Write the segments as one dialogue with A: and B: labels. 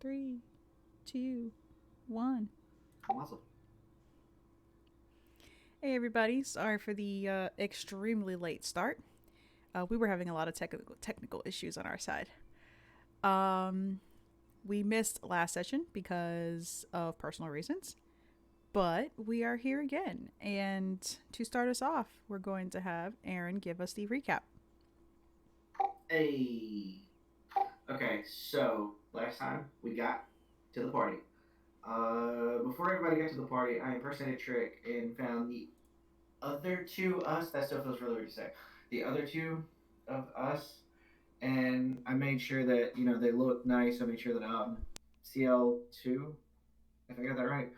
A: Three, two, one.
B: Awesome.
A: Hey, everybody. Sorry for the extremely late start. We were having a lot of technical issues on our side. Um, we missed last session because of personal reasons, but we are here again. And to start us off, we're going to have Aaron give us the recap.
B: Hey. Okay, so last time we got to the party. Before everybody got to the party, I impersonated Trick and found the other two us. That still feels really weird to say. The other two of us, and I made sure that they look nice. I made sure that CL2, if I got that right,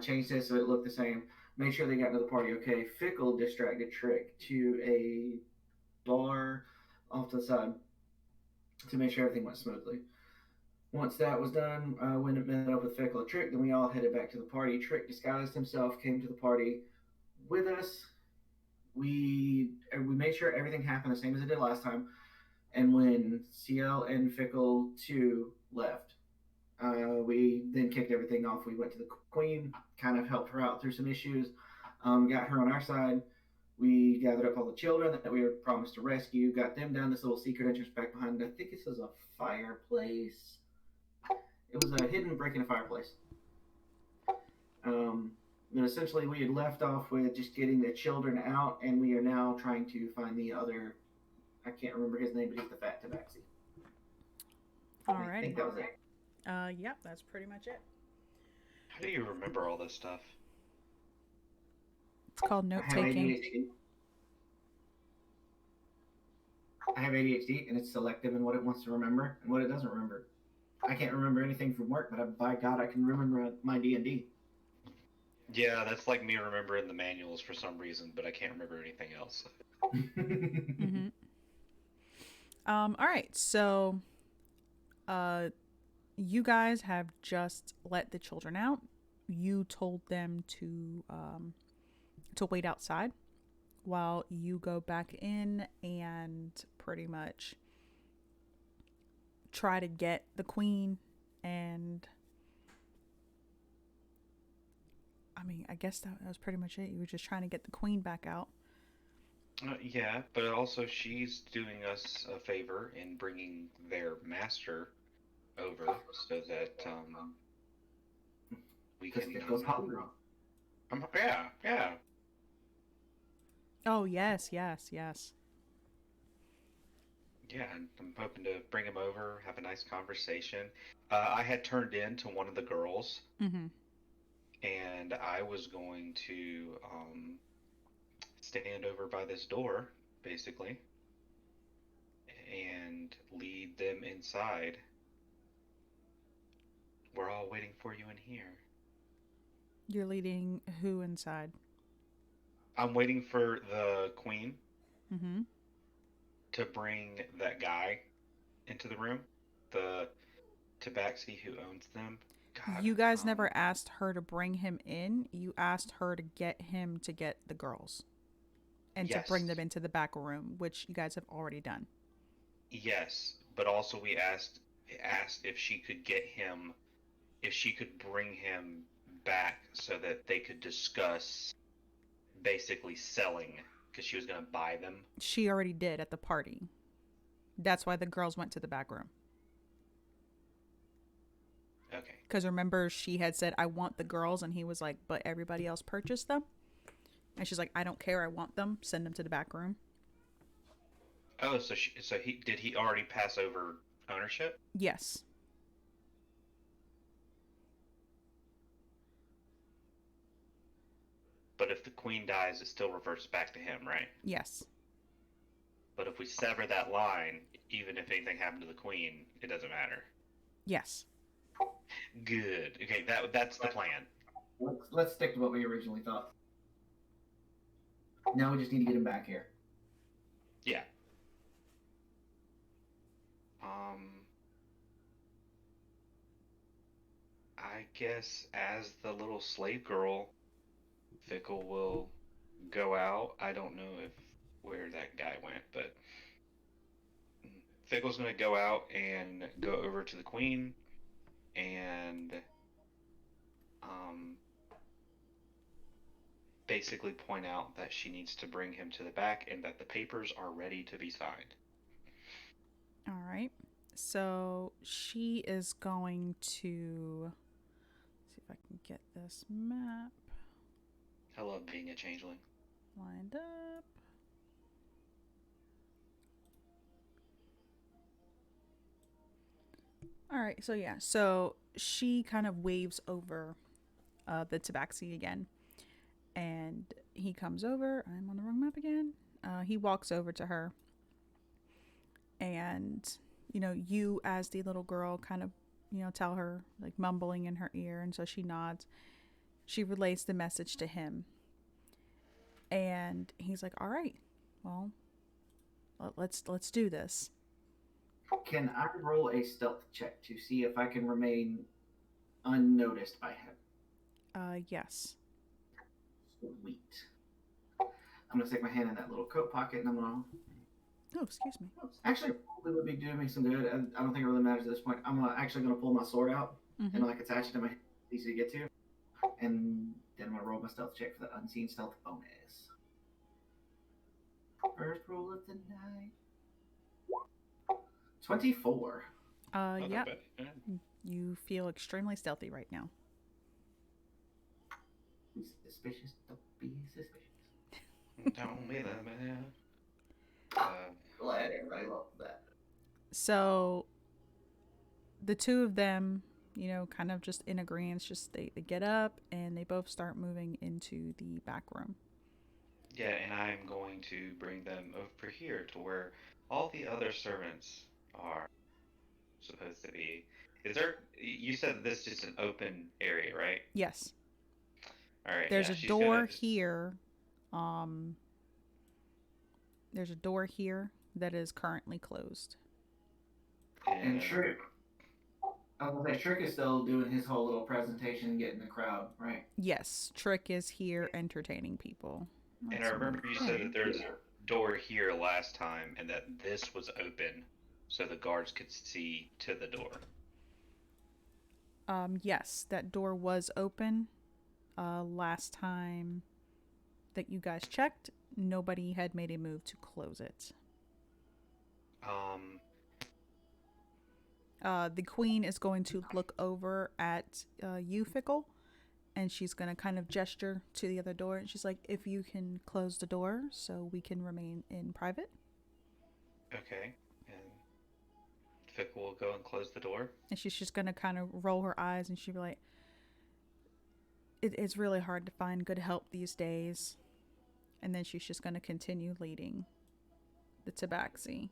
B: changed it so it looked the same. Made sure they got to the party. Okay, Fickle distracted Trick to a bar off to the side to make sure everything went smoothly. Once that was done, when it met up with Fickle and Trick, then we all headed back to the party. Trick disguised himself, came to the party with us. We made sure everything happened the same as it did last time. And when CL and Fickle 2 left, we then kicked everything off. We went to the Queen, kind of helped her out through some issues, got her on our side. We gathered up all the children that we were promised to rescue, got them down this little secret entrance back behind. I think this is a fireplace. It was a hidden break in a fireplace. Um, and essentially, we had left off with just getting the children out, and we are now trying to find the other. I can't remember his name, but he's the fat tabaxi. I
A: Alrighty.
B: think that was it.
A: Yep, that's pretty much it.
C: How do you remember all this stuff?
A: It's called
B: I
A: note
B: have
A: taking.
B: ADHD. I have ADHD, and it's selective in what it wants to remember and what it doesn't remember. I can't remember anything from work, but by God, I can remember my D&D.
C: Yeah, that's like me remembering the manuals for some reason, but I can't remember anything else.
A: Mm-hmm. All right. So, uh, you guys have just let the children out. You told them to wait outside while you go back in and pretty much try to get the queen. And I mean, I guess that was pretty much it. You were just trying to get the queen back out.
C: Yeah, but also she's doing us a favor in bringing their master over so that we
B: Because
C: can
B: Fickle's hot girl.
C: yeah, yeah.
A: Oh yes, yes, yes.
C: Yeah, I'm hoping to bring him over, have a nice conversation. I had turned in to one of the girls,
A: Mm-hmm.
C: and I was going to stand over by this door, basically, and lead them inside. We're all waiting for you in here.
A: You're leading who inside?
C: I'm waiting for the queen
A: Mm-hmm.
C: to bring that guy into the room, the tabaxi who owns them. God,
A: You guys never asked her to bring him in. You asked her to get him to get the girls and to bring
C: yes,
A: them into the back room, which you guys have already done.
C: yes, but also we asked if she could get him, if she could bring him back so that they could discuss basically selling because she was going to buy them.
A: She already did at the party. That's why the girls went to the back room.
C: Okay.
A: Because remember, she had said, I want the girls. And he was like, but everybody else purchased them. And she's like, I don't care. I want them. Send them to the back room.
C: Oh, so he already pass over ownership?
A: Yes.
C: But if the queen dies, it still reverts back to him, right?
A: Yes.
C: But if we sever that line, even if anything happened to the queen, it doesn't matter.
A: Yes.
C: Good. Okay, that's the plan.
B: Let's stick to what we originally thought. Now we just need to get him back here.
C: Yeah. Um, I guess as the little slave girl, Fickle will go out. I don't know if where that guy went, but Fickle's gonna go out and go over to the queen and um, basically point out that she needs to bring him to the back and that the papers are ready to be signed.
A: All right. So she is going to see if I can get this map
C: I love being a changeling.
A: lined up. All right. So yeah. So she kind of waves over the tabaxi again, and he comes over. I'm on the wrong map again. He walks over to her, and you as the little girl kind of tell her, like, mumbling in her ear, and so she nods. She relays the message to him, and he's like, all right, well, let's do this.
B: Can I roll a stealth check to see if I can remain unnoticed by him?
A: Yes.
B: Sweet. I'm gonna stick my hand in that little coat pocket and I'm gonna.
A: Oh, excuse me.
B: Actually, probably would be doing me some good. I don't think it really matters at this point. I'm actually gonna pull my sword out
A: Mm-hmm.
B: and like attach it to my hand, easy to get to, and then I'm gonna roll my stealth check for that unseen stealth bonus. First roll of the night. 24.
A: Yeah. You feel extremely stealthy right now.
B: Be suspicious. Don't be suspicious.
C: Don't be that man.
B: Glad everybody loved that.
A: So the two of them, kind of just in agreement, just they get up and they both start moving into the back room.
C: Yeah, and I'm going to bring them over here to where all the other servants are supposed to be. Is there? You said this is an open area, right?
A: Yes.
C: All right.
A: There's
C: Yeah,
A: a
C: she's
A: door
C: gonna.
A: here. There's a door here that is currently closed.
B: And Trick, I was gonna say Trick is still doing his whole little presentation and getting the crowd, right?
A: Yes, Trick is here entertaining people.
C: And I remember you said that there's a door here last time, and that this was open, so the guards could see to the door.
A: Yes, that door was open. Last time that you guys checked, nobody had made a move to close it.
C: Um.
A: The queen is going to look over at you, Fickle, and she's going to kind of gesture to the other door. And she's like, if you can close the door so we can remain in private.
C: Okay. And Fickle will go and close the door.
A: And she's just going to kind of roll her eyes and she'll be like, it's really hard to find good help these days. And then she's just going to continue leading the tabaxi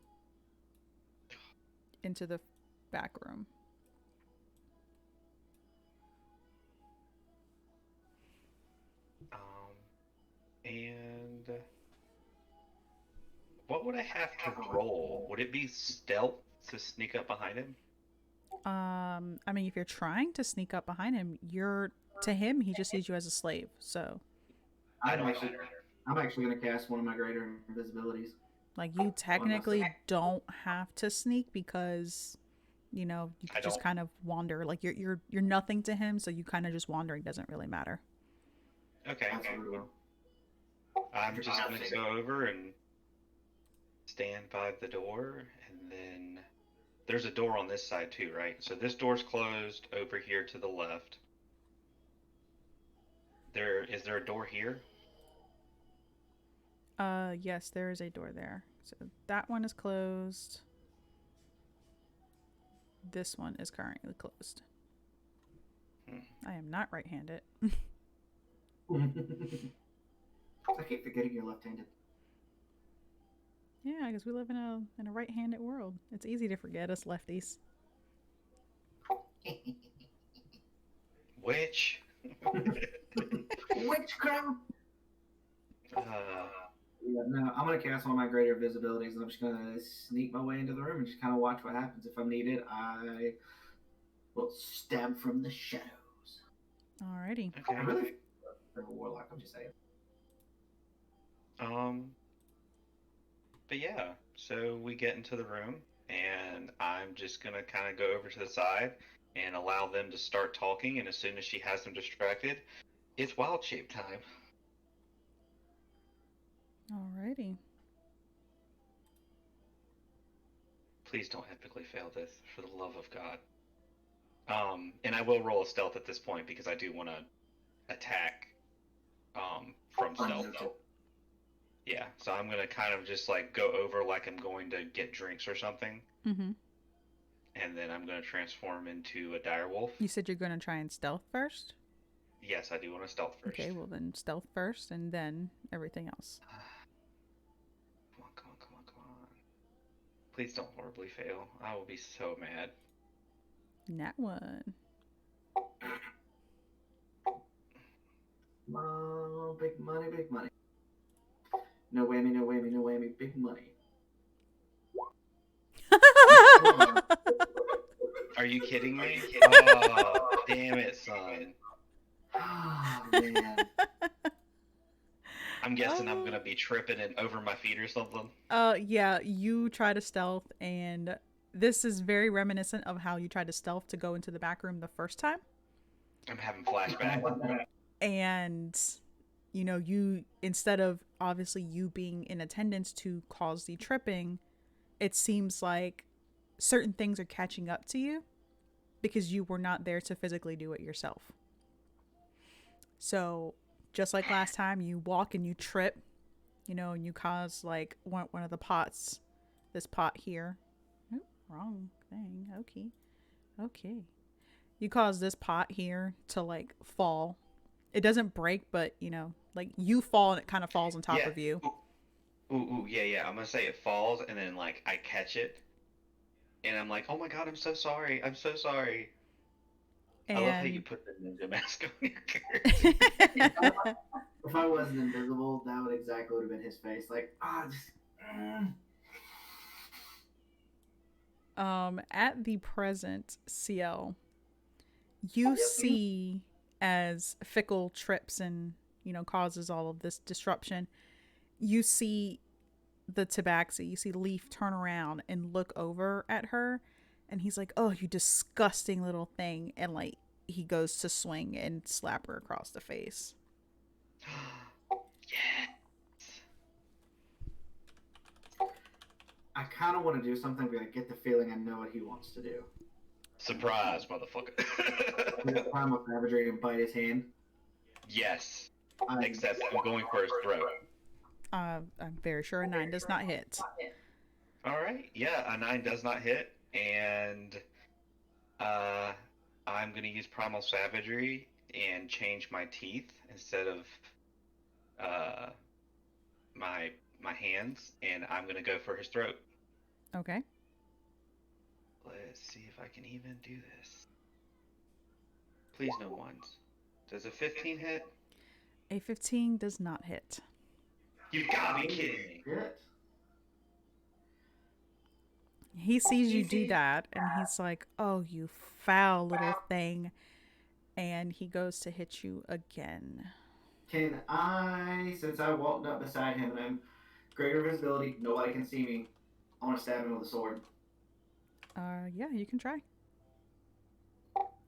A: into the back room.
C: And what would I have to roll? Would it be stealth to sneak up behind him?
A: I mean, if you're trying to sneak up behind him, to him, he just sees you as a slave. So,
B: I'm actually gonna cast one of my greater invisibilities.
A: like, you technically don't have to sneak because, you just kind of wander. Like, you're nothing to him, so you kind of just wandering doesn't really matter.
C: Okay. I'm just gonna go over and stand by the door, and then there's a door on this side too, right? So this door's closed over here to the left. Is there a door here?
A: Yes, there is a door there. So that one is closed. This one is currently closed. I am not right-handed.
B: I keep forgetting you're left-handed.
A: Yeah, because we live in a right-handed world. It's easy to forget us lefties.
C: Which?
B: Witchcraft. Yeah, no, I'm gonna cast one of my greater visibilities, and I'm just gonna sneak my way into the room and just kind of watch what happens. If I'm needed, I will stab from the shadows.
A: Alrighty.
C: Okay.
B: I really feel like a warlock. I'm just saying.
C: But yeah, so we get into the room, and I'm just gonna kind of go over to the side and allow them to start talking. And as soon as she has them distracted, it's wild shape time.
A: Alrighty.
C: Please don't epically fail this, for the love of God. And I will roll a stealth at this point because I do want to attack from stealth. Yeah, so I'm gonna kind of just like go over like I'm going to get drinks or something,
A: Mm-hmm.
C: and then I'm gonna transform into a dire wolf.
A: You said you're going to try and stealth first?
C: Yes, I do want to stealth
A: Okay,
C: first.
A: well then stealth first and then everything else.
C: Come on, come on, come on, come on. Please don't horribly fail. I will be so mad.
A: Nat one.
B: Oh, big money, big money. No whammy, no whammy, no whammy, big money.
C: Are you kidding me? Oh, damn it, son.
B: Oh, man.
C: I'm guessing I'm gonna be tripping and over my feet or something.
A: Yeah, you try to stealth, and this is very reminiscent of how you tried to stealth to go into the back room the first time.
C: I'm having flashbacks.
A: And you, instead of obviously you being in attendance to cause the tripping, it seems like certain things are catching up to you because you were not there to physically do it yourself. So just like last time, you walk and you trip, and you cause like one of the pots, this pot here. Oh, wrong thing. Okay. You cause this pot here to like fall. It doesn't break, but like you fall and it kind of falls on top
C: Yeah.
A: of you.
C: Ooh, yeah, yeah. I'm gonna say it falls, and then like I catch it, and I'm like, oh my God, I'm so sorry. I'm so sorry. I love how you
A: And
C: put the ninja mask on your character.
B: If I wasn't invisible, that would exactly would have been his face. Like, just.
A: at the present CL, you see as Fickle trips and causes all of this disruption. You see the Tabaxi, you see Leaf turn around and look over at her, and he's like, "Oh, you disgusting little thing!" And like he goes to swing and slap her across the face.
C: Yeah.
B: I kind of want to do something, but I get the feeling I know what he wants to do.
C: Surprise, motherfucker.
B: Primal Savagery and bite his hand.
C: Yes. Except I'm going for his throat.
A: I'm very sure a 9 does not hit.
C: Alright, yeah, a 9 does not hit, and I'm going to use Primal Savagery and change my teeth instead of uh, my hands, and I'm going to go for his throat.
A: Okay.
C: Let's see if I can even do this. Please no ones. Does a 15 hit?
A: A 15 does not hit.
C: You gotta be kidding me.
B: Shit.
A: He sees you do that, and he's like, "Oh, you foul little thing." And he goes to hit you again.
B: Can I, since I walked up beside him and I'm greater visibility, nobody can see me, I want to stab him with a sword.
A: Yeah, you can try.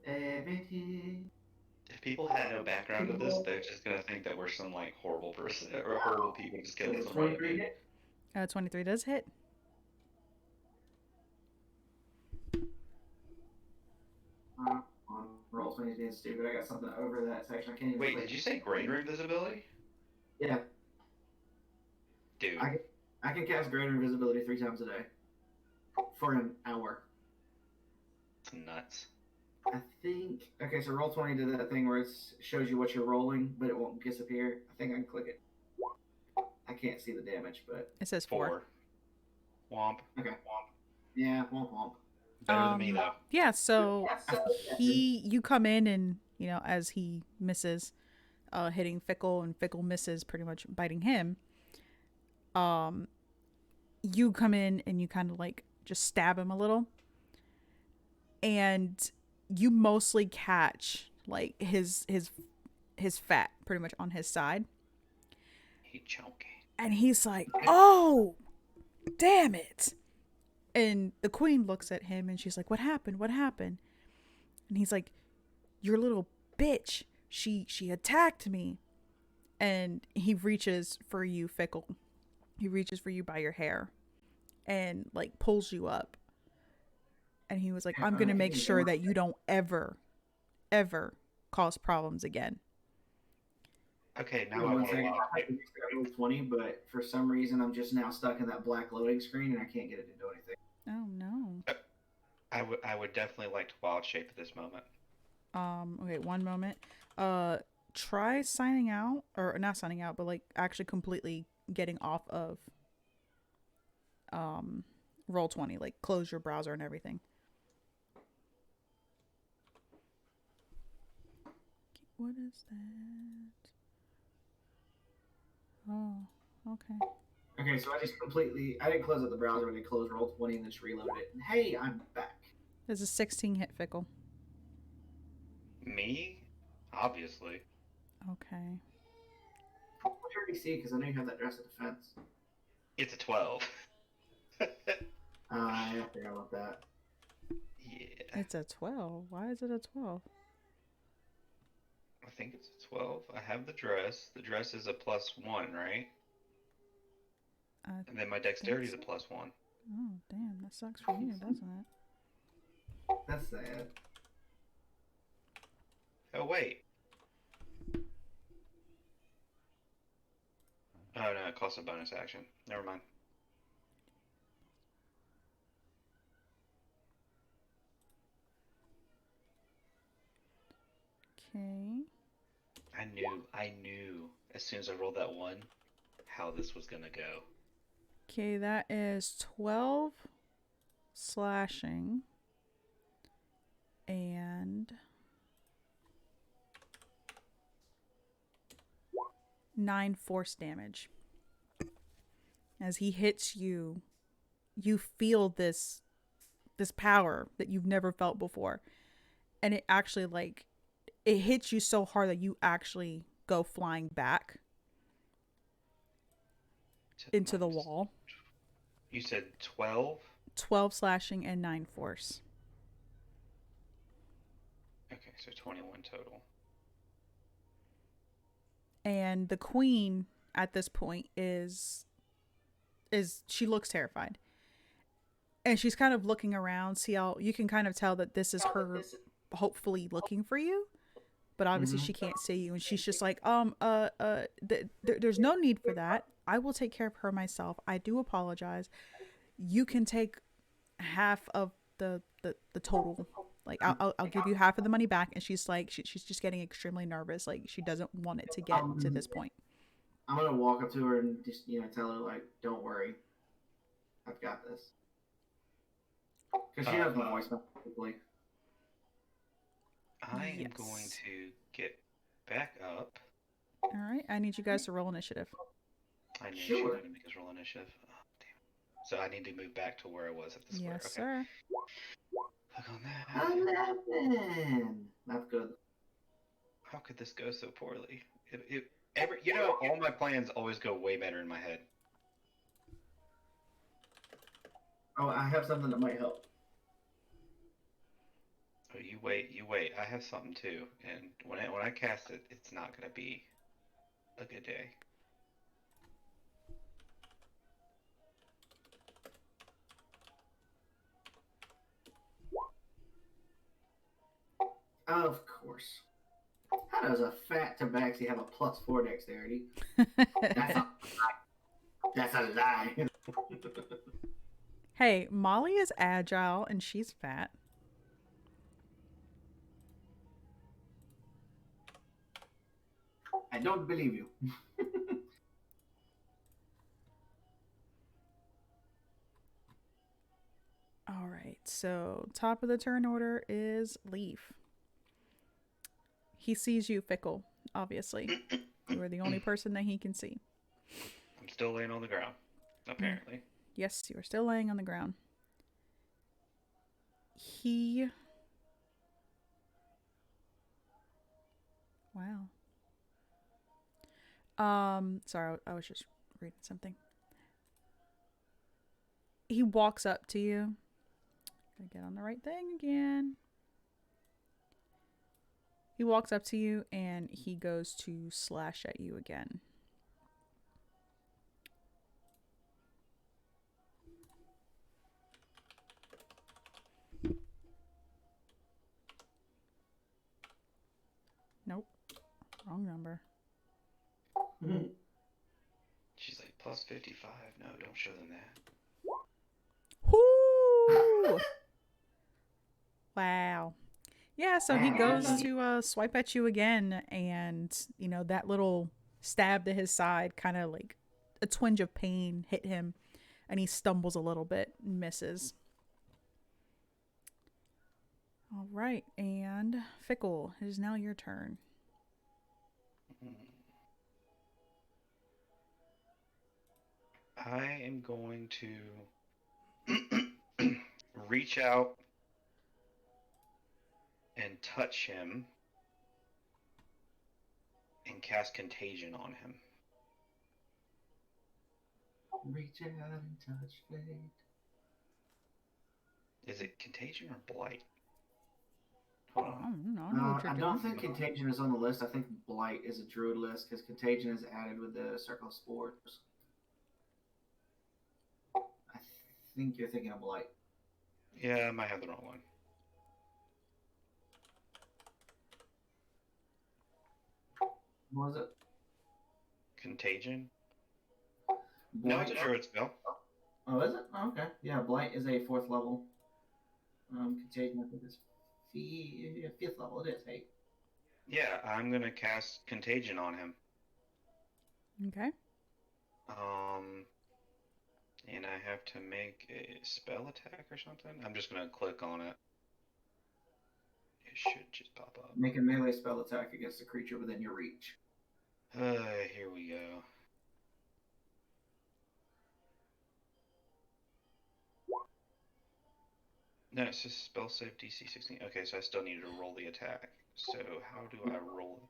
C: If people had no background to this, they're just gonna think that we're some like horrible person or horrible people just killing somebody.
A: 23 does hit.
B: On roll 20 being stupid. I got something over that section. I can't even.
C: Wait, did you say greater invisibility?
B: Yeah.
C: Dude.
B: I can cast greater invisibility 3 times a day for an hour.
C: It's nuts.
B: I think. Okay, so roll 20 did that thing where it shows you what you're rolling, but it won't disappear. I think I can click it. I can't see the damage, but
A: it says 4.
C: Womp.
B: Okay. Womp. Yeah, womp womp.
C: Better than me though.
A: Yeah, so you come in and as he misses hitting Fickle, and Fickle misses pretty much biting him, you come in and you kind of like just stab him a little, and you mostly catch like his fat pretty much on his side.
C: He chunky.
A: And he's like, "Oh, damn it." And the queen looks at him and she's like, "What happened? What happened?" And he's like, "Your little bitch. She attacked me." And he reaches for you, Fickle. He reaches for you by your hair and like pulls you up. And he was like, "I'm going to make
B: Hey,
A: sure that you don't ever cause problems again."
C: Okay,
B: give
C: now
B: me
C: I
B: one
C: want to
B: second.
C: wild
B: I have to
C: shape.
B: fix level 20, but for some reason I'm just now stuck in that black loading screen and I can't get it to do anything.
A: Oh no.
C: I would definitely like to wild shape at this moment.
A: Okay, one moment. Uh Try signing out, or not signing out, but like actually completely getting off of um roll 20, like close your browser and everything. What is that? Oh, okay.
B: Okay, so I didn't close out the browser, but I closed roll 20 and just reloaded it. And hey, I'm back.
A: There's a 16 hit, Fickle.
C: Me? Obviously.
A: Okay.
B: What's your DC? Because I know you have that dress of defense.
C: It's a 12.
B: I forgot about that.
C: Yeah.
A: It's a 12. Why is it a 12?
C: I think it's a 12. I have the dress. The dress is a +1, right?
A: I
C: And then my
A: think
C: dexterity is a
A: so.
C: +1.
A: Oh, damn. That sucks for you, doesn't it?
B: That's sad.
C: Oh, wait. Oh, no, it costs a bonus action. Never mind.
A: Okay.
C: I knew as soon as I rolled that 1 how this was gonna go.
A: Okay, that is 12 slashing and 9 force damage. As he hits you, you feel this power that you've never felt before. And it actually like it hits you so hard that you actually go flying back into the wall.
C: You said 12?
A: 12 slashing and 9 force.
C: Okay, so 21 total.
A: And the queen at this point is she looks terrified. And she's kind of looking around, see how you can kind of tell that this is her hopefully looking for you, but obviously
B: Mm-hmm.
A: she can't see you, and she's just like, there's no need for that. I will take care of her myself. I do apologize. You can take half of the total. Like I'll give you half of the money back. And she's like, she's just getting extremely nervous. Like she doesn't want it to get to this point.
B: I'm gonna walk up to her and just tell her like, "Don't worry, I've got this." Because she knows my voice, basically.
C: I am going
A: Yes.
C: to get back up.
A: All right. I need you guys to roll initiative.
C: I knew she was
B: Sure.
C: going to make us roll initiative. Oh, damn. So I need to move back to where I was at the square.
A: Yes,
C: Okay.
A: sir.
C: Click on that.
B: 11. That's good.
C: How could this go so poorly? All my plans always go way better in my head.
B: Oh, I have something that might help.
C: Oh, you wait. I have something too, and when I cast it, it's not gonna be a good day.
B: Of course. How does a fat tabaxi have a +4 dexterity? That's a that's a lie.
A: Hey, Molly is agile and she's fat.
B: I don't believe you.
A: All right, so top of the turn order is Leaf. He sees you, Fickle, obviously. You are the only person that he can see.
C: I'm still laying on the ground, apparently.
A: Yes, you are still laying on the ground. He. Wow. Sorry, I was just reading something. he walks up to you. Gotta get on the right thing again. He walks up to you and he goes to slash at you again. Nope. Wrong number.
C: She's like, plus 55. No, don't show them that.
A: Whoo! Wow. Yeah, so he goes to swipe at you again, and that little stab to his side, kind of like a twinge of pain hit him, and he stumbles a little bit and misses. All right, and Fickle, it is now your turn.
C: I am going to reach out and touch him and cast Contagion on him.
B: Reach out and touch fate.
C: Is it Contagion or Blight?
A: Hold on. I know what you're
B: I
A: doing.
B: don't think Contagion is on the list. I think Blight is a druid list because Contagion is added with the Circle of Spores. I think you're thinking of Blight.
C: Yeah, I might have the wrong one.
B: What was it?
C: Contagion?
B: Blight?
C: No, it's a druid spell.
B: Oh, is it? Oh, okay. Yeah, Blight is a 4th level. Contagion, I think is 5th level. It is, hey.
C: Yeah, I'm gonna cast Contagion on him.
A: Okay.
C: And I have to make a spell attack or something. I'm just gonna click on it. It should just pop up.
B: Make a melee spell attack against a creature within your reach.
C: Here we go. No, it's just spell save DC 16. Okay, so I still need to roll the attack. So how do I roll?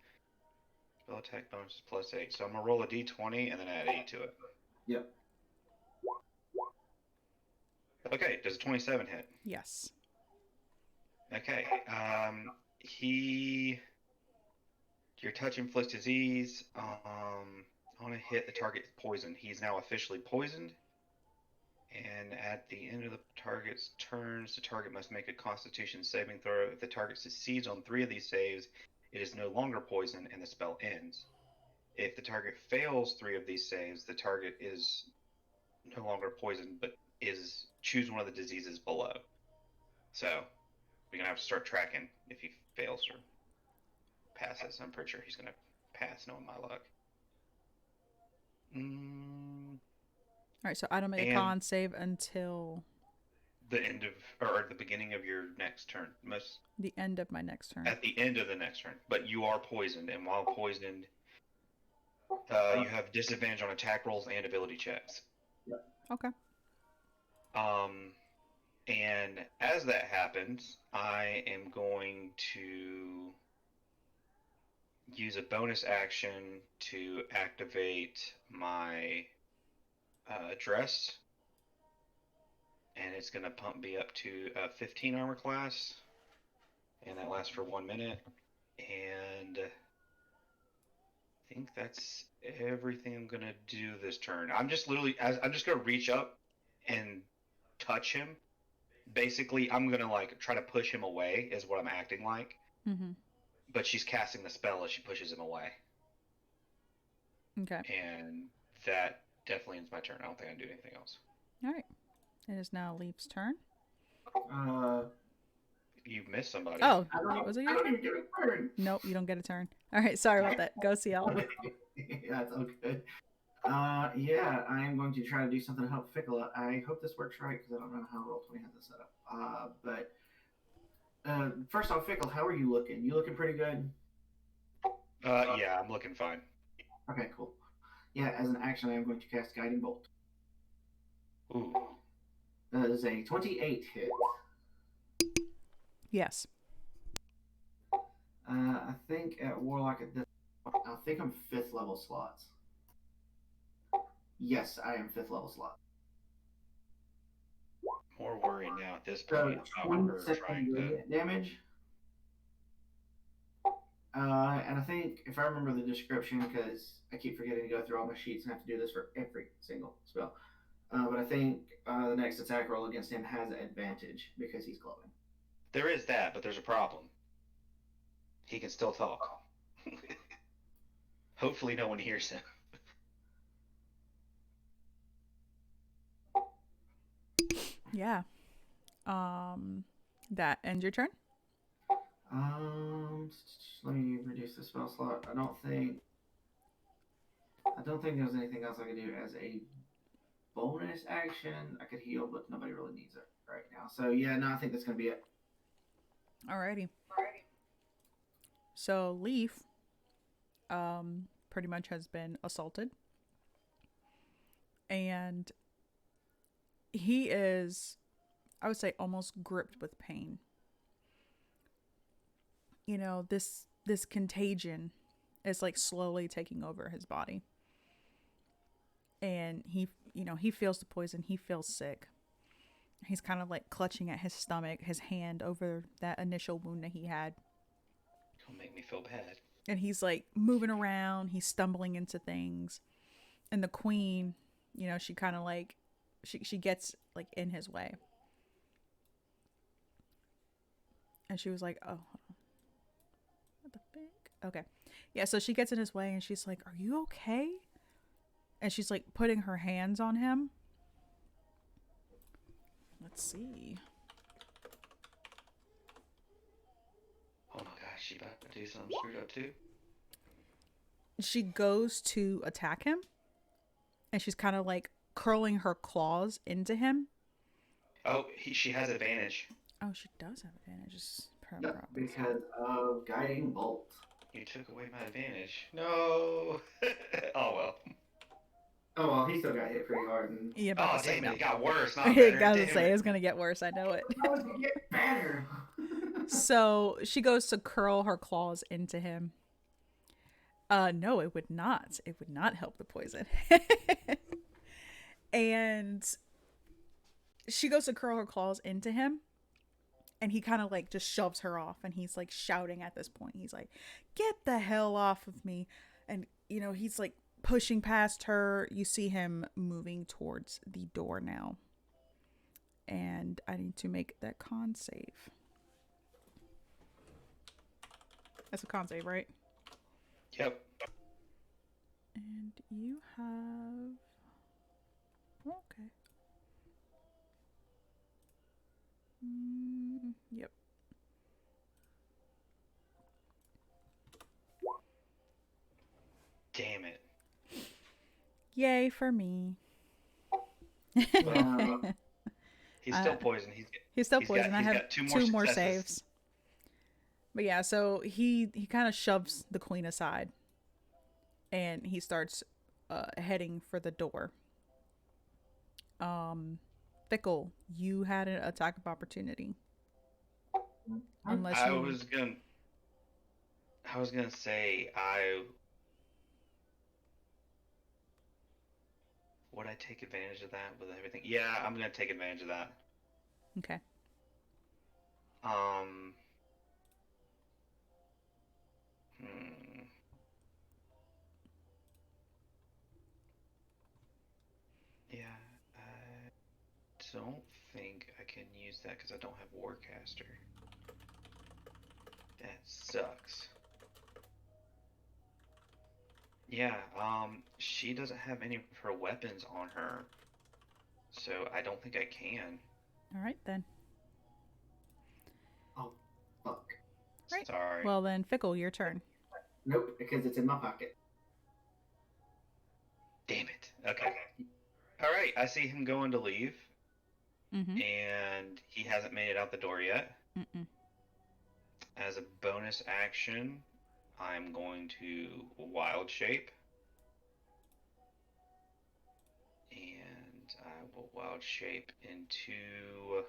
C: Spell attack bonus is plus 8. So I'm gonna roll a d20 and then add 8 to it.
B: Yep.
C: Okay, does a 27 hit?
A: Yes.
C: Okay. Your touch inflicts disease. On a hit, the target is poisoned. He's now officially poisoned. And at the end of the target's turns, the target must make a Constitution saving throw. If the target succeeds on 3 of these saves, it is no longer poisoned and the spell ends. If the target fails 3 of these saves, the target is no longer poisoned, but choose one of the diseases below. So we're gonna have to start tracking if he fails or passes. I'm pretty sure he's gonna pass, knowing my luck.
A: All right, so I don't make a con save until
C: the end of, or the beginning of your next turn.
A: The end of my next turn.
C: At the end of the next turn. But you are poisoned, and while poisoned, you have disadvantage on attack rolls and ability checks.
B: Yep.
A: Okay.
C: And as that happens, I am going to use a bonus action to activate my dress, and it's going to pump me up to 15 armor class, and that lasts for 1 minute. And I think that's everything I'm going to do this turn. I'm just going to reach up and touch him. Basically, I'm going to try to push him away is what I'm acting like.
A: Mm-hmm.
C: But she's casting the spell as she pushes him away.
A: Okay.
C: And that definitely ends my turn. I don't think I can do anything else.
A: All right. It is now Leap's turn.
C: You missed somebody.
A: Oh, was it you?
B: I don't even get a turn.
A: Nope, you don't get a turn. All right, sorry about that. Go, CL.
B: Yeah, it's all good. Yeah, I am going to try to do something to help Fickle. I hope this works right because I don't know how Roll20 has this set up. But first off, Fickle, how are you looking? You looking pretty good?
C: Yeah, I'm looking fine.
B: Okay, cool. Yeah, as an action, I am going to cast Guiding Bolt.
C: Ooh.
B: That is a 28 hit.
A: Yes.
B: I think at Warlock at this point, I think I'm 5th level slots. Yes, I am 5th level slot.
C: more worried now at this
B: So
C: point about her
B: 27
C: trying to.
B: radiant damage. And I think if I remember the description, because I keep forgetting to go through all my sheets and have to do this for every single spell. But I think the next attack roll against him has advantage because he's glowing.
C: There is that, but there's a problem. He can still talk. Hopefully, no one hears him.
A: Yeah. That ends your turn.
B: Let me reduce the spell slot. I don't think there's anything else I can do as a bonus action. I could heal, but nobody really needs it right now. So yeah, no, I think that's gonna be it.
A: Alrighty. So Leaf, pretty much has been assaulted, and he is, I would say, almost gripped with pain. You know, this contagion is like slowly taking over his body, and he feels the poison. He feels sick. He's kind of like clutching at his stomach, his hand over that initial wound that he had.
C: It'll make me feel bad.
A: And he's like moving around, he's stumbling into things. And the queen, she kind of like she gets like in his way. And she was like, "Oh, what the fuck?" Okay. Yeah, so she gets in his way and she's like, "Are you okay?" And she's like putting her hands on him. Let's see.
C: Oh my gosh, she about to do something screwed up too.
A: She goes to attack him, and she's kind of like curling her claws into him.
C: Oh, she has advantage.
A: Oh, she does have advantages.
B: Yep, because of guiding bolt.
C: You took away my advantage. No. Oh well.
B: Oh well, he still got hit pretty hard. And...
C: Yeah, oh damn it! It got worse. Not
A: better.
C: It
A: I was gonna say it's gonna get worse. I know it.
B: How does it get better?
A: So she goes to curl her claws into him. No, it would not. It would not help the poison. And she goes to curl her claws into him, and he kind of like just shoves her off, and he's like shouting at this point. He's like, "Get the hell off of me!" And he's like pushing past her. You see him moving towards the door now, and I need to make that con save. That's a con save, right?
C: Yep.
A: And you have... Okay. Yep.
C: Damn it.
A: Yay for me.
C: He's still poisoned.
A: He's still poisoned. I have two more saves. But yeah, so he kind of shoves the queen aside, and he starts heading for the door. Fickle, you had an attack of opportunity. Unless
C: I was gonna say would I take advantage of that with everything? Yeah, I'm gonna take advantage of that.
A: Okay.
C: Yeah, I don't think I can use that because I don't have Warcaster. That sucks. Yeah, she doesn't have any of her weapons on her, so I don't think I can.
A: All right, then.
B: Oh, fuck.
A: Right.
C: Sorry.
A: Well, then, Fickle, your turn.
B: Nope, because it's in my pocket.
C: Damn it. Okay. All right, I see him going to leave, and he hasn't made it out the door yet. As a bonus action, I'm going to wild shape. And I will wild shape into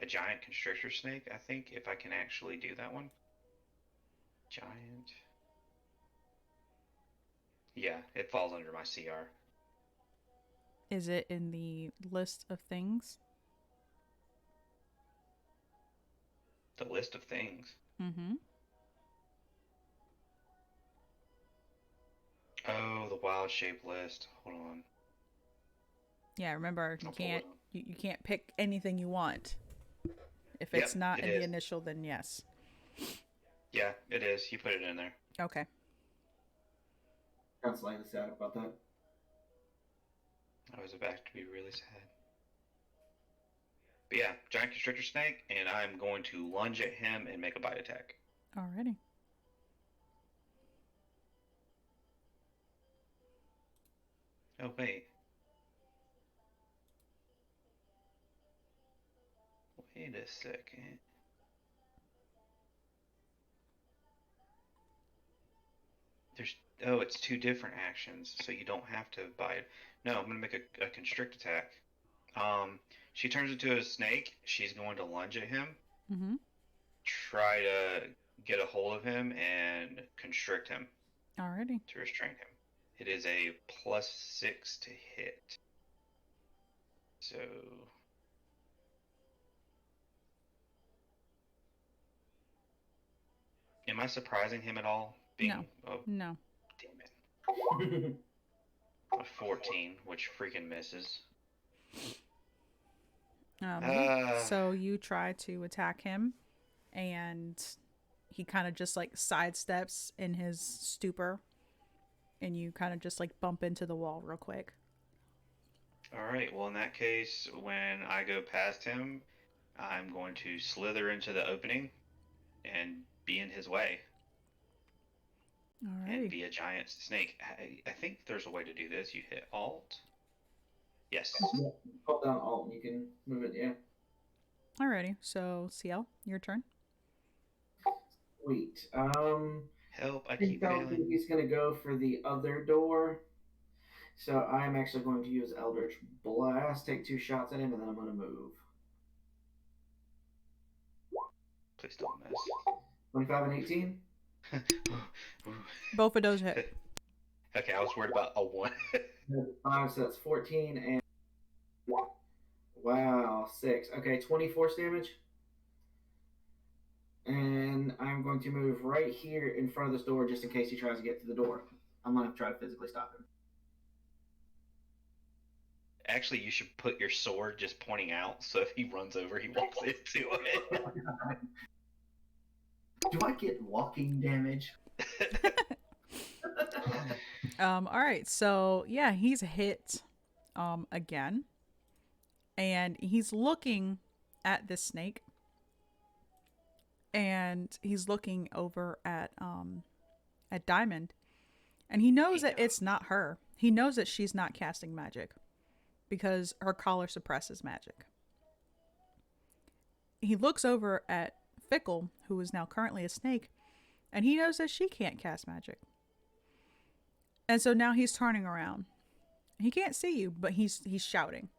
C: a giant constrictor snake, I think, if I can actually do that one. Giant. Yeah, it falls under my CR.
A: Is it in the list of things?
C: The list of things.
A: Mm-hmm.
C: Oh, the wild shape list. Hold on.
A: Yeah, remember
C: I'll pull it up.
A: you can't pick anything you want. If it's
C: Yep,
A: not
C: it
A: in the
C: is.
A: initial, then yes.
C: Yeah, it is. You put it in there.
A: Okay.
B: I'm slightly sad about that.
C: I was about to be really sad. But yeah, giant constrictor snake, and I'm going to lunge at him and make a bite attack.
A: Alrighty.
C: Oh wait, wait a second. There's it's two different actions, so you don't have to bite. No, I'm gonna make a constrict attack. Um, she turns into a snake. She's going to lunge at him,
A: Mm-hmm.
C: try to get a hold of him, and constrict him
A: Alrighty.
C: to restrain him. It is a +6 to hit. So, am I surprising him at all?
A: No.
C: Being oh
A: No.
C: damn it, a 14, which freaking misses.
A: Okay.
C: Uh,
A: So you try to attack him, and he kind of just like sidesteps in his stupor, and you kind of just like bump into the wall real quick.
C: all right. Well, in that case, when I go past him, I'm going to slither into the opening and be in his way and
A: Alrighty.
C: be a giant snake. I think there's a way to do this. You hit Alt. Yes.
A: Mm-hmm.
B: Yeah, hold down Alt and you can move it. Yeah.
A: Alrighty. So CL, your turn.
B: Sweet.
C: Help! I
B: I think
C: keep failing.
B: he's gonna go for the other door. So I'm actually going to use Eldritch Blast, take 2 shots at him, and then I'm gonna move.
C: Please don't miss.
B: 25 and 18.
A: Both of those hit.
C: Okay, I was worried about a 1.
B: 5, so that's 14, and wow, 6. Okay, 24 damage. And I'm going to move right here in front of this door just in case he tries to get to the door. I'm going to try to physically stop him.
C: Actually, you should put your sword just pointing out, so if he runs over, he walks into it.
B: Do I get walking damage?
A: All right. So yeah, he's hit again. And he's looking at this snake. And he's looking over at Diamond. And he knows that it's not her. He knows that she's not casting magic because her collar suppresses magic. He looks over at Fickle, who is now currently a snake, and he knows that she can't cast magic. And so now he's turning around. He can't see you, but he's shouting.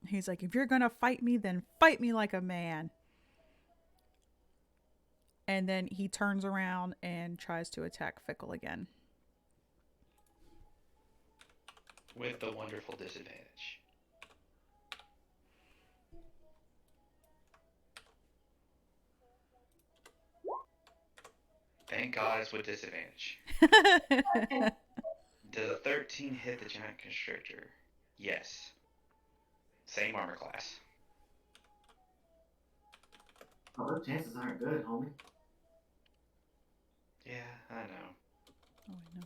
A: He's like, "If you're gonna fight me, then fight me like a man." And then he turns around and tries to attack Fickle again.
C: With a wonderful disadvantage. Thank God it's with disadvantage. Does a 13 hit the giant constrictor? Yes. Same armor class.
B: Oh, those chances aren't good, homie.
C: Yeah, I know.
A: Oh, no.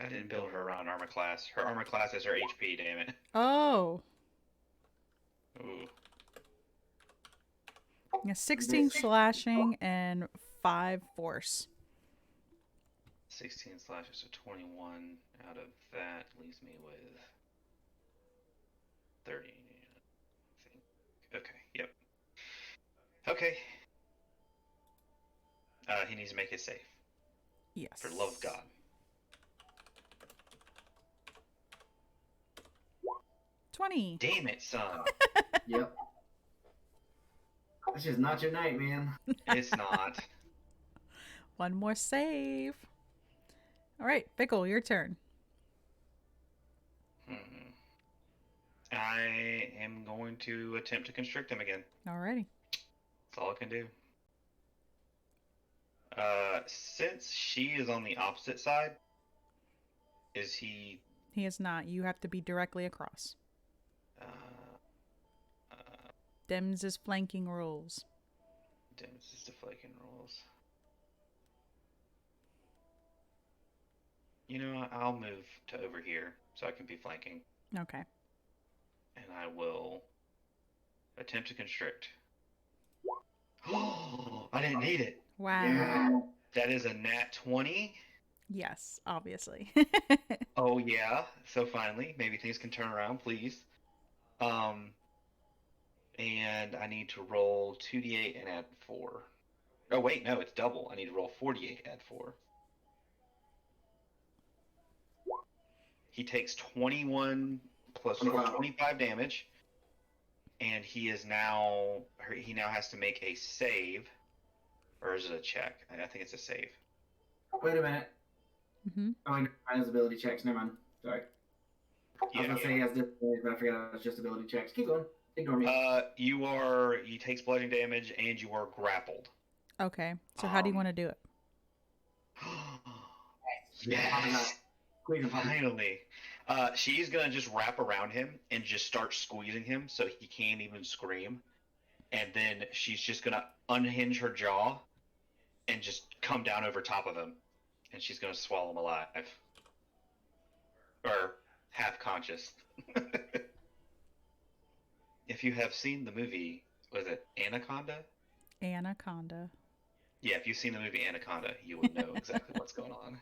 C: I didn't build her around armor class. Her armor class is her HP, damn it.
A: Oh.
C: Ooh.
A: Yeah, 16 slashing and 5 force.
C: 16 slashes, so 21 out of that leaves me with 30. I think. Okay, yep. Okay. He needs to make it safe.
A: Yes.
C: For the love of God.
A: 20.
C: Damn it, son.
B: Yep. That's just not your night, man.
C: It's not.
A: One more save. All right, Pickle, your turn.
C: Hmm. I am going to attempt to constrict him again.
A: Alrighty.
C: That's all I can do. Since she is on the opposite side, is he?
A: He is not. You have to be directly across.
C: Uh, uh,
A: Dems is flanking rules.
C: Dims is deflating rules. You know, I'll move to over here so I can be flanking,
A: Okay.
C: and I will attempt to constrict. Oh, I didn't need it.
A: Wow.
B: Yeah.
C: That is a nat 20.
A: Yes, obviously.
C: Oh yeah. So finally, maybe things can turn around, please. Um, and I need to roll 2d8 and add 4. Oh wait, no, it's double. I need to roll 48, add 4. He takes 21 plus 4,
B: 25.
C: 25 damage, and he now has to make a save, or is it a check? I think it's a save.
B: Wait a minute.
A: Mm-hmm.
B: Oh, I know his ability checks. Never mind. Sorry. I was gonna say he has disabilities, but I forgot it's just ability checks. Keep going. Ignore me.
C: He takes bludgeoning damage, and you are grappled.
A: Okay. So how do you want to do it?
C: Yes.
B: Squeeze him, puppy.
C: Finally. She's gonna just wrap around him and just start squeezing him so he can't even scream. And then she's just gonna unhinge her jaw and just come down over top of him. And she's gonna swallow him alive. Or half conscious. If you have seen the movie, was it Anaconda?
A: Anaconda.
C: Yeah, if you've seen the movie Anaconda, you would know exactly what's going on.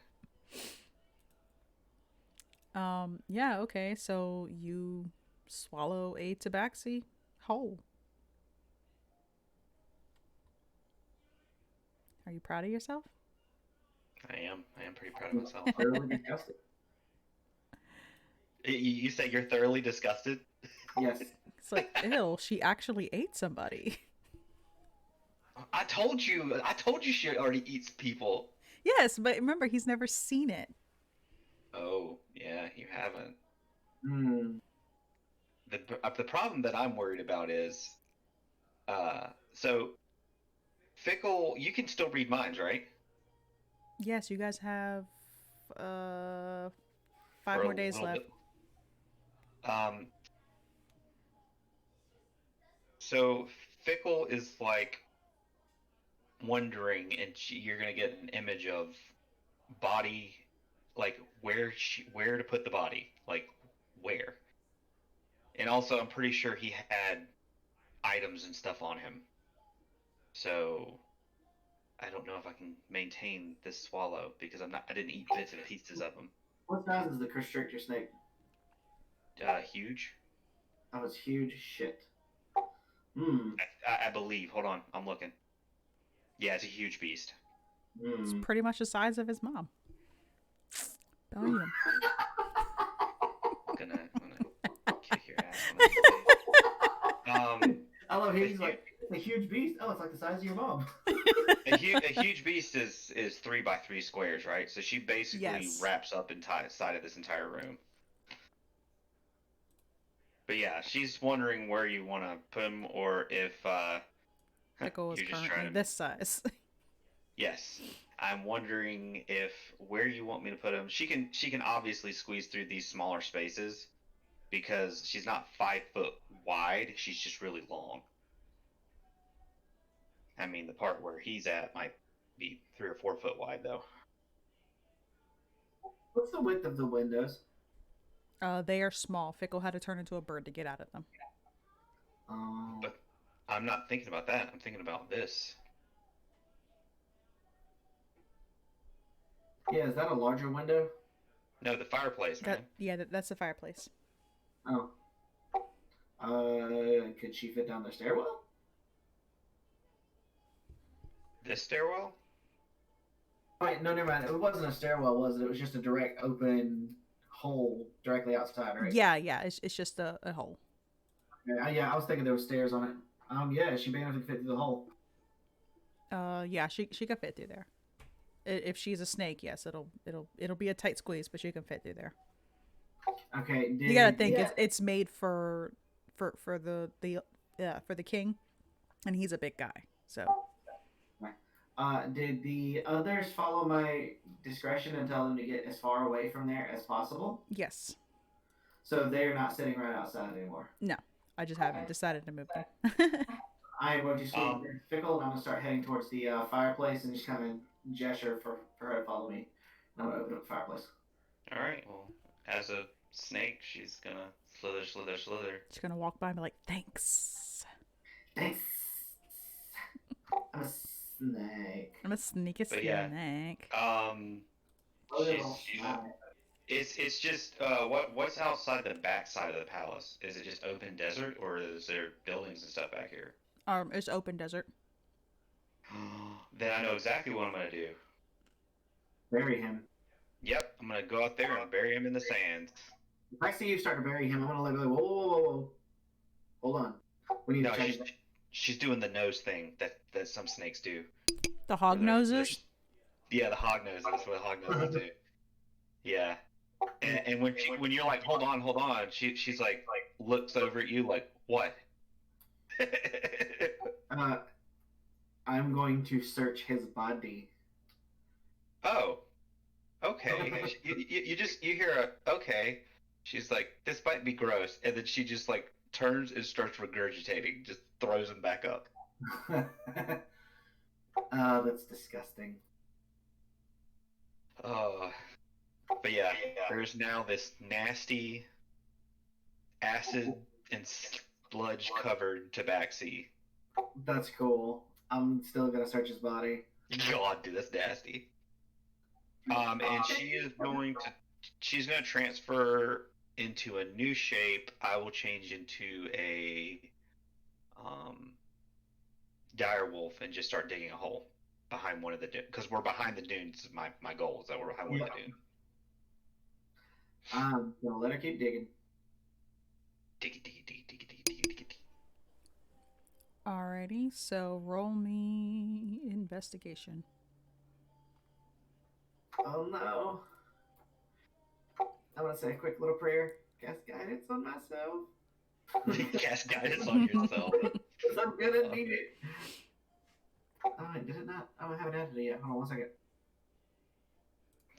A: Yeah, okay. So you swallow a tabaxi whole. Are you proud of yourself?
C: I am. I am pretty proud of myself.
B: Thoroughly disgusted.
C: You say you're thoroughly disgusted?
B: Yes.
A: It's like, ew, she actually ate somebody.
C: I told you. I told you she already eats people.
A: Yes, but remember, he's never seen it.
C: Oh, yeah, you haven't.
B: Hmm.
C: The problem that I'm worried about is, so Fickle, you can still read minds, right?
A: Yes, you guys have uh
C: For
A: 5
C: a
A: more days
C: little
A: left.
C: bit. Um, so Fickle is like wondering, and you're gonna get an image of body, like where to put the body, like where. And also, I'm pretty sure he had items and stuff on him. So I don't know if I can maintain this swallow because I didn't eat bits and pieces of them.
B: What size is the constrictor snake?
C: Huge.
B: Oh, it's huge. Shit. Hmm.
C: I believe. Hold on, I'm looking. Yeah, it's a huge beast.
A: It's
B: Hmm.
A: pretty much the size of his mom. Don't eat him.
C: I'm gonna kick your ass one of these days.
B: I love he's like, it's a huge beast. Oh, it's like the size of your mom.
C: a huge beast is 3 by 3 squares, right? So she basically
A: Yes.
C: wraps up inside of this entire room. But yeah, she's wondering where you want to put him, or if
A: Pickle is
C: you're just
A: currently
C: trying to.
A: this size.
C: Yes, I'm wondering if where you want me to put him. She can obviously squeeze through these smaller spaces because she's not 5 foot wide. She's just really long. I mean, the part where he's at might be 3 or 4 foot wide though.
B: What's the width of the windows?
A: They are small. Fickle had to turn into a bird to get out of them.
B: Oh.
C: But I'm not thinking about that. I'm thinking about this.
B: Yeah, is that a larger window?
C: No, the fireplace, man.
A: That's the fireplace.
B: Oh. Could she fit down the stairwell?
C: This stairwell?
B: Wait, no, never mind. It wasn't a stairwell, was it? It was just a direct open hole directly outside, right?
A: Yeah. It's just a hole.
B: Yeah, I was thinking there were stairs on it. Yeah, she big enough to fit through the hole.
A: Yeah, she could fit through there. If she's a snake, yes, it'll be a tight squeeze, but she can fit through there.
B: Okay,
A: You gotta
B: did
A: think
B: yeah.
A: it's made for the yeah, for the king, and he's a big guy. So
B: Did the others follow my discretion and tell them to get as far away from there as possible?
A: yes,
B: So they're not sitting right outside anymore.
A: no, I just haven't decided to move them.
B: I am going to swing
C: Um.
B: fickle, and I'm going to start heading towards the fireplace and just kind of gesture for her to follow me. And I'm going to open up the fireplace.
C: All right. Well, as a snake, she's gonna slither, slither, slither.
A: Just gonna walk by and be like, "Thanks."
B: Thanks. I'm a snake.
A: I'm a sneaky
C: But yeah.
A: snake.
C: She's it's just what's outside the back side of the palace? Is it just open desert or is there buildings and stuff back here?
A: It's open desert.
C: Then I know exactly what I'm gonna do.
B: Bury him.
C: Yep, I'm gonna go out there and bury him in the sand.
B: If I see you start to bury him, I'm going to let go. Whoa, whoa, whoa, whoa. Hold on. We need
C: No,
B: to check.
C: she's doing the nose thing that some snakes do.
A: The hog noses.
C: Yeah, the hog noses. That's what hog noses do. Yeah, and when you're like, hold on, she's like looks over at you like, what?
B: Uh, I'm going to search his body.
C: Oh, okay. You hear a okay. She's like, this might be gross, and then she just like turns and starts regurgitating, just throws him back up.
B: Oh, that's disgusting.
C: Uh, but yeah, there's now this nasty acid and sludge covered tabaxi.
B: That's cool. I'm still gonna search his body.
C: God, dude, that's nasty. And she's gonna transfer into a new shape. I will change into a um dire wolf and just start digging a hole behind one of the dunes because we're behind the dunes. My goal is that we're behind one of the dunes.
B: I'm gonna let her keep digging.
C: Diggy, diggy, diggy, diggy, diggy, diggy, diggy.
A: Alrighty, so roll me investigation.
B: Oh no. I'm gonna say a quick little prayer. Cast guidance on myself.
C: Cast guidance on yourself.
B: Because I'm gonna need it. Oh, did it not? Oh, I haven't added it yet. Hold on 1 second.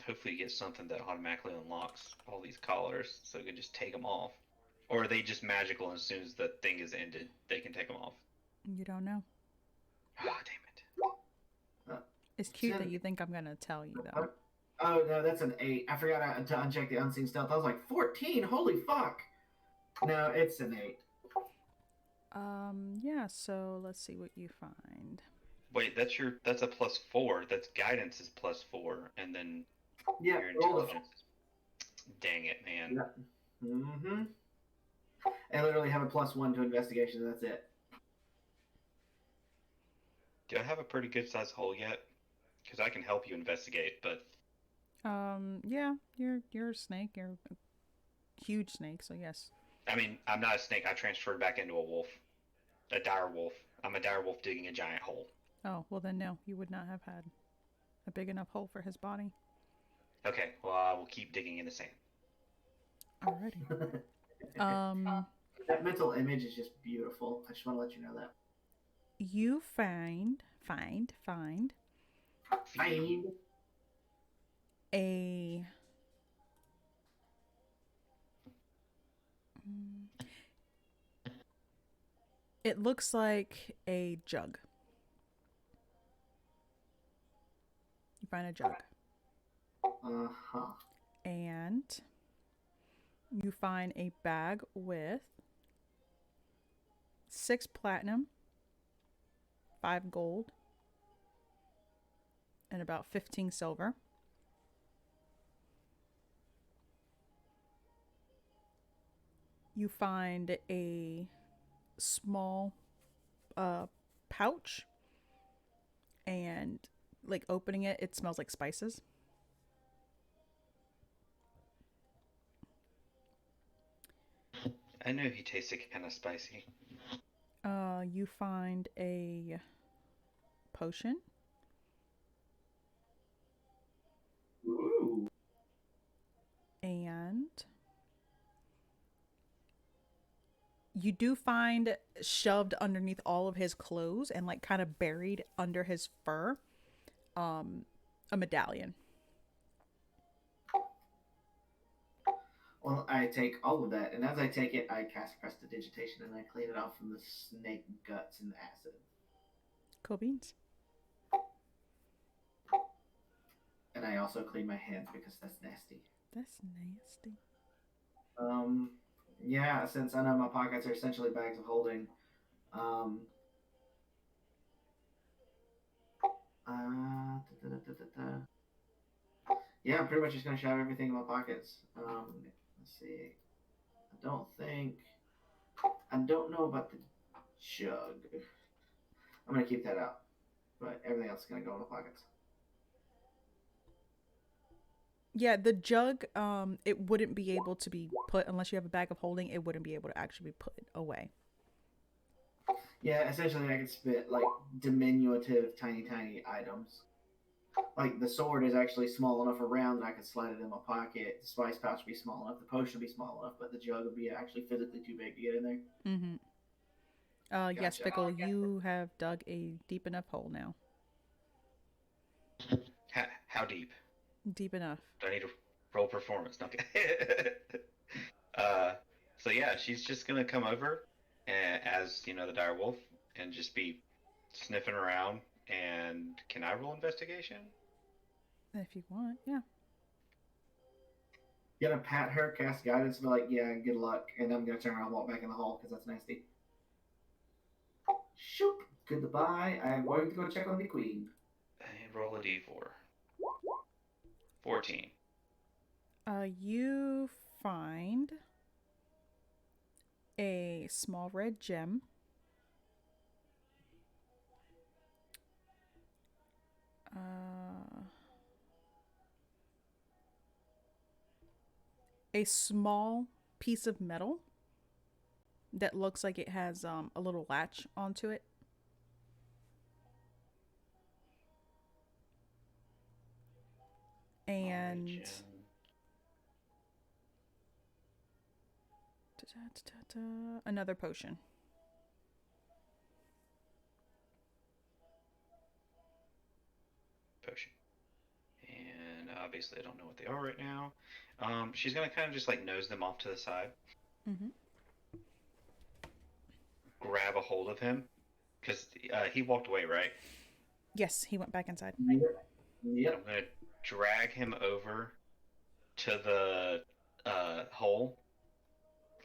C: Hopefully, you get something that automatically unlocks all these collars, so you can just take them off, or are they just magical? And as soon as the thing is ended, they can take them off.
A: You don't know.
C: Ah, damn it!
A: It's cute that you think I'm gonna tell you though.
B: Oh no, that's an 8. I forgot to uncheck the unseen stealth. I was like 14. Holy fuck! No, it's an 8.
A: Yeah. So let's see what you find.
C: Wait, that's a +4. That's guidance is +4, and then
B: Yeah,
C: your
B: roll
C: intelligence. Dang it, man.
B: Yeah. Mm-hmm. I literally have a +1 to investigation. That's it.
C: Do I have a pretty good sized hole yet? Because I can help you investigate, but
A: Yeah. You're a snake. You're a huge snake. So yes.
C: I mean, I'm not a snake. I transferred back into a wolf, a dire wolf. I'm a dire wolf digging a giant hole.
A: Oh well, then no, you would not have had a big enough hole for his body.
C: Okay, well, I will keep digging in the sand.
A: Alrighty. Um,
B: That mental image is just beautiful. I just want to let you know that.
A: you find
B: Find
A: a it looks like a jug. You find a jug.
B: Uh-huh.
A: And you find a bag with 6 platinum, 5 gold, and about 15 silver. You find a small pouch, and like opening it, it smells like spices.
C: I knew he tasted kind of spicy.
A: You find a potion. And you do find shoved underneath all of his clothes and like kind of buried under his fur, a medallion.
B: Well, I take all of that, and as I take it, I cast prestidigitation and I clean it off from the snake guts and acid.
A: Cool beans.
B: And I also clean my hands because that's nasty.
A: That's nasty.
B: Um, yeah, since I know my pockets are essentially bags of holding, um, da, da, da, da, da. Yeah, I'm pretty much just gonna shove everything in my pockets. Let's see. I don't know about the jug. I'm gonna keep that out, but everything else is gonna go in my pockets.
A: Yeah, the jug, it wouldn't be able to be put unless you have a bag of holding. It wouldn't be able to actually be put away.
B: Yeah, essentially I can spit like diminutive, tiny items. Like the sword is actually small enough around that I could slide it in my pocket. The spice pouch would be small enough. The potion would be small enough, but the jug would be actually physically too big to get in there.
A: Mm-hmm. Yes,
B: Gotcha.
A: Fickle, you have dug a deep enough hole now.
C: How deep?
A: Deep enough.
C: Do I need to roll performance? No. uh, so yeah, she's just gonna come over as the dire wolf and just be sniffing around. And can I roll investigation?
A: If you want, yeah.
B: Gonna pat her, cast guidance, and be like, "Yeah, good luck." And I'm gonna turn around and walk back in the hall because that's nasty. Shoop. Goodbye. I'm going to go check on the queen.
C: And roll a d4. 14.
A: You find a small red gem. Uh, a small piece of metal that looks like it has a little latch onto it. And another potion.
C: Potion. And obviously I don't know what they are right now. She's gonna kind of just like nose them off to the side.
A: Mm-hmm.
C: Grab a hold of him because he walked away, right?
A: Yes, he went back inside.
B: Yep.
C: I'm gonna drag him over to the hole.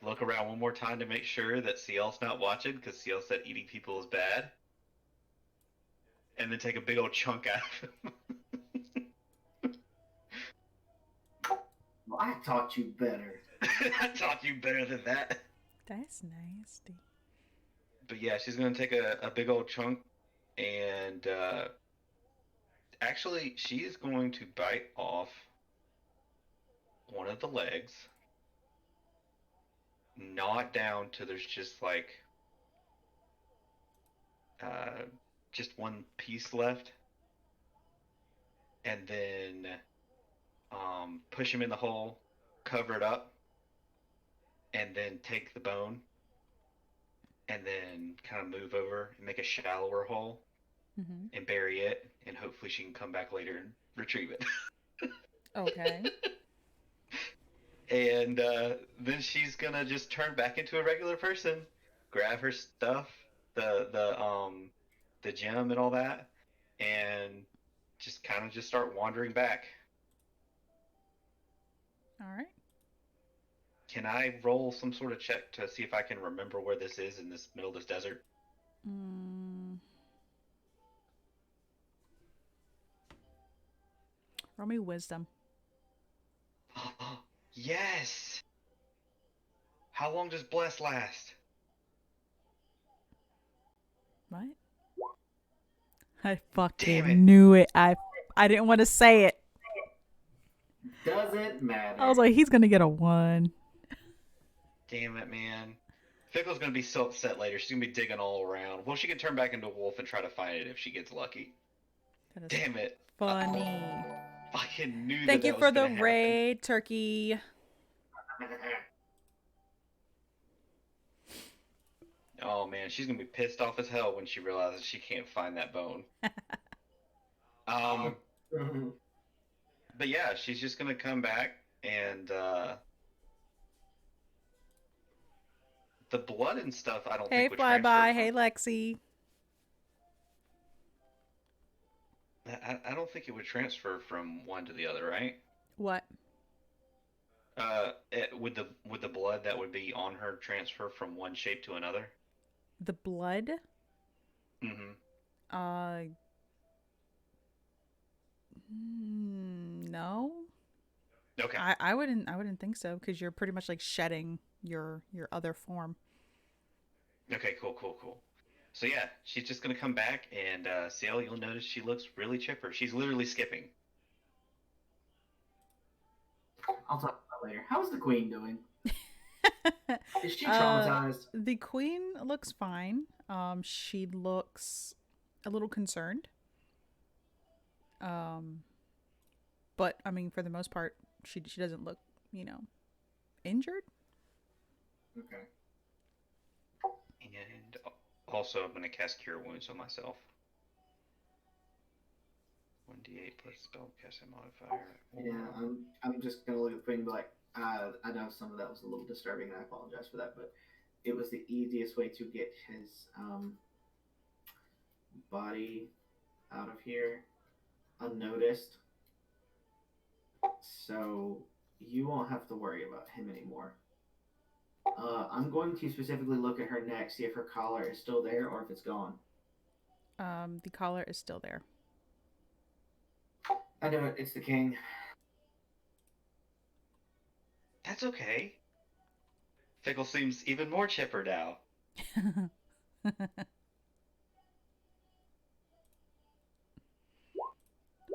C: Look around one more time to make sure that CL's not watching because CL said eating people is bad. And then take a big old chunk out of him.
B: Well, I taught you better.
C: I taught you better than that.
A: That's nasty.
C: But yeah, she's gonna take a big old chunk, and actually, she is going to bite off one of the legs, gnaw it down till there's just like uh, just one piece left, and then push him in the hole, cover it up, and then take the bone, and then kind of move over and make a shallower hole
A: Mm-hmm.
C: and bury it, and hopefully she can come back later and retrieve it.
A: Okay.
C: And then she's gonna just turn back into a regular person, grab her stuff, the gem and all that, and just kind of just start wandering back.
A: All right.
C: Can I roll some sort of check to see if I can remember where this is in this middle of this desert?
A: Mm. Roll me wisdom.
C: Yes. How long does bless last?
A: What? I
C: Damn it.
A: fucking knew it. I didn't want to say it.
B: Doesn't matter.
A: I was like, he's gonna get a 1.
C: Damn it, man. Fickle's gonna be so upset later. She's gonna be digging all around. Well, she can turn back into a wolf and try to find it if she gets lucky.
A: That is
C: Damn it.
A: funny.
C: fucking knew that
A: Thank you
C: that was
A: for
C: gonna
A: the
C: happen.
A: raid, Turkey.
C: Oh man, she's gonna be pissed off as hell when she realizes she can't find that bone. Um, but yeah, she's just gonna come back and the blood and stuff I don't
A: Hey,
C: think would transfer
A: Flyby.
C: from.
A: Hey, Lexi.
C: I don't think it would transfer from one to the other, right?
A: What?
C: Would the blood that would be on her transfer from one shape to another?
A: The blood?
C: Mm-hmm.
A: Uh, no.
C: Okay.
A: I wouldn't think so because you're pretty much like shedding your other form.
C: Okay. Cool. Cool. Cool. So yeah, she's just gonna come back and Ciel, you'll notice she looks really chipper. She's literally skipping.
B: I'll talk about that later. How's the queen doing? Is she
A: uh,
B: traumatized?
A: the queen looks fine. She looks a little concerned. Um, but I mean, for the most part, she doesn't look, you know, injured.
B: Okay.
C: And also, I'm gonna cast Cure Wounds on myself. 1d8 plus spellcasting modifier.
B: Yeah,
C: Or
B: I'm just gonna look at the queen and be like, I know some of that was a little disturbing, and I apologize for that, but it was the easiest way to get his body out of here unnoticed. So you won't have to worry about him anymore. I'm going to specifically look at her neck, see if her collar is still there or if it's gone.
A: The collar is still there.
B: I know it. It's the king.
C: that's okay. Fickle seems even more chipper now.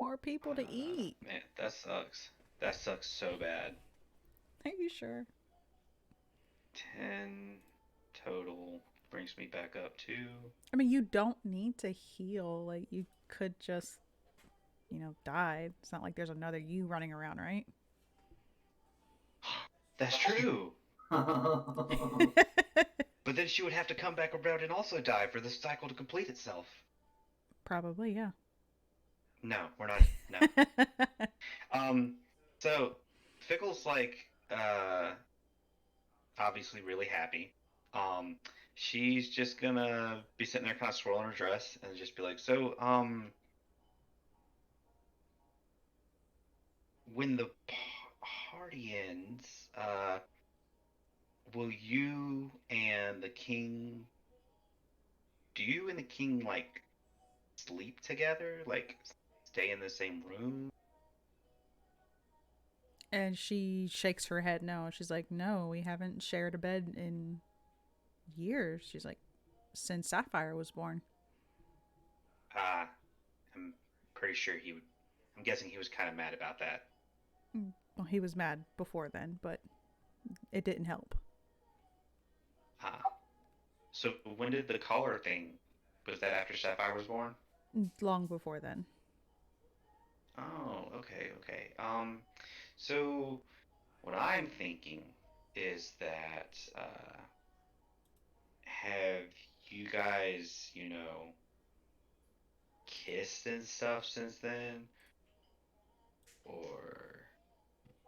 A: More people to eat.
C: Man, that sucks. That sucks so bad.
A: Are you sure?
C: 10 total brings me back up to.
A: I mean, you don't need to heal. Like, you could just, die. It's not like there's another you running around, right?
C: That's true.
B: I
C: But then she would have to come back around and also die for the cycle to complete itself.
A: Probably, yeah.
C: No, we're not. No. Um. So Fickle's like, obviously really happy. Um. She's just gonna be sitting there, kind of swirling her dress, and just be like, "So, when the party ends, will you and the king? Do you and the king like sleep together? Like, stay in the same room?"
A: And she shakes her head no. She's like, no, we haven't shared a bed in years. She's like, since Sapphire was born.
C: I'm pretty sure he would. I'm guessing he was kind of mad about that.
A: Well, he was mad before then, but it didn't help.
C: Uh, so when did the collar thing? Was that after Sapphire was born?
A: Long before then.
C: Oh, okay, okay. So what I'm thinking is that have you guys, kissed and stuff since then, or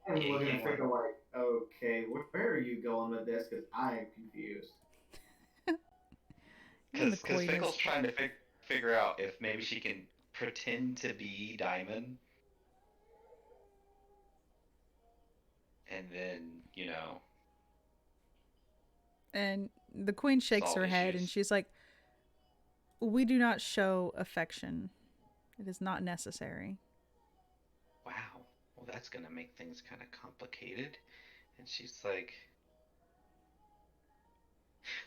B: am looking at
C: anything like?
B: Fickle like, okay, where are you going with this? Because I am confused.
A: You and the
C: Because
A: coyness.
C: Fickle's trying to figure out if maybe she can pretend to be Diamond, and then
A: And the queen shakes
C: solve
A: her head and
C: issues.
A: she's like, we do not show affection. It is not necessary.
C: Wow. Well, that's gonna make things kind of complicated. And she's like,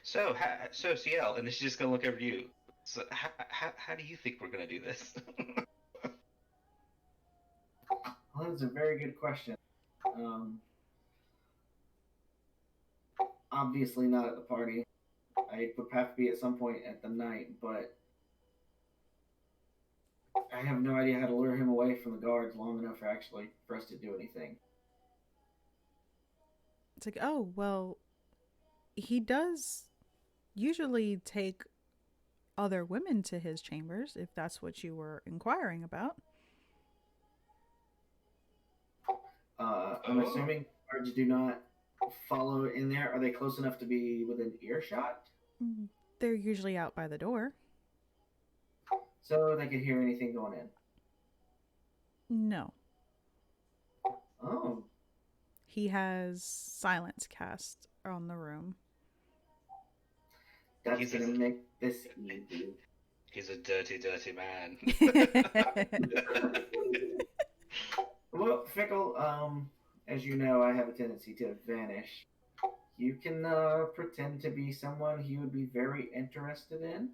C: so CL, and then she's just gonna look over to you. So how do you think we're gonna do this?
B: Well, that's a very good question. Um, Obviously not at the party. I would have to be at some point at the night, but I have no idea how to lure him away from the guards long enough for actually for us to do anything.
A: It's like, oh, well, he does usually take other women to his chambers, if that's what you were inquiring about.
B: I'm
C: Oh,
B: assuming guards do not follow in there. Are they close enough to be within earshot
A: Mm, they're usually out by the door.
B: so they could hear anything going in?
A: No.
B: Oh,
A: He has silence cast on the room.
B: that's
C: he's a
B: gonna make this easy.
C: he's a dirty, dirty man.
B: Well, Fickle, as you know, I have a tendency to vanish. You can pretend to be someone he would be very interested in.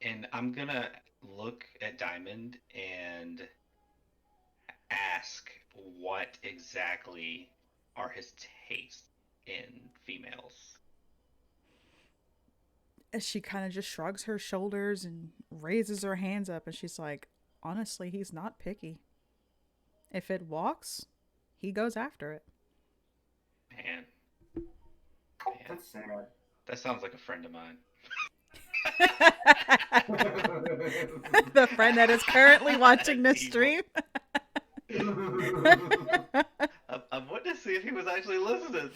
C: And I'm gonna look at Diamond and ask what exactly are his tastes in females.
A: She kind of just shrugs her shoulders and raises her hands up, and she's like, honestly, he's not picky. If it walks, he goes after it.
C: Man, man,
B: That's sad.
C: that sounds like a friend of mine.
A: The friend that is currently watching this
C: Evil.
A: stream.
C: I'm waiting to see if he was actually listening.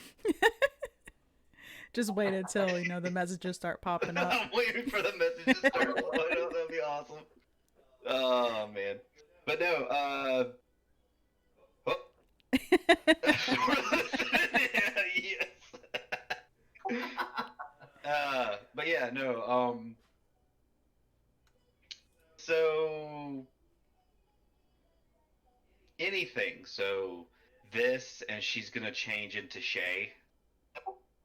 A: Just wait until, the messages start popping up.
C: I'm waiting for the message to start flowing up. That'd be awesome. Oh man, but no. Oh. Yes. But yeah, no. So anything. So this, and she's gonna change into Shay.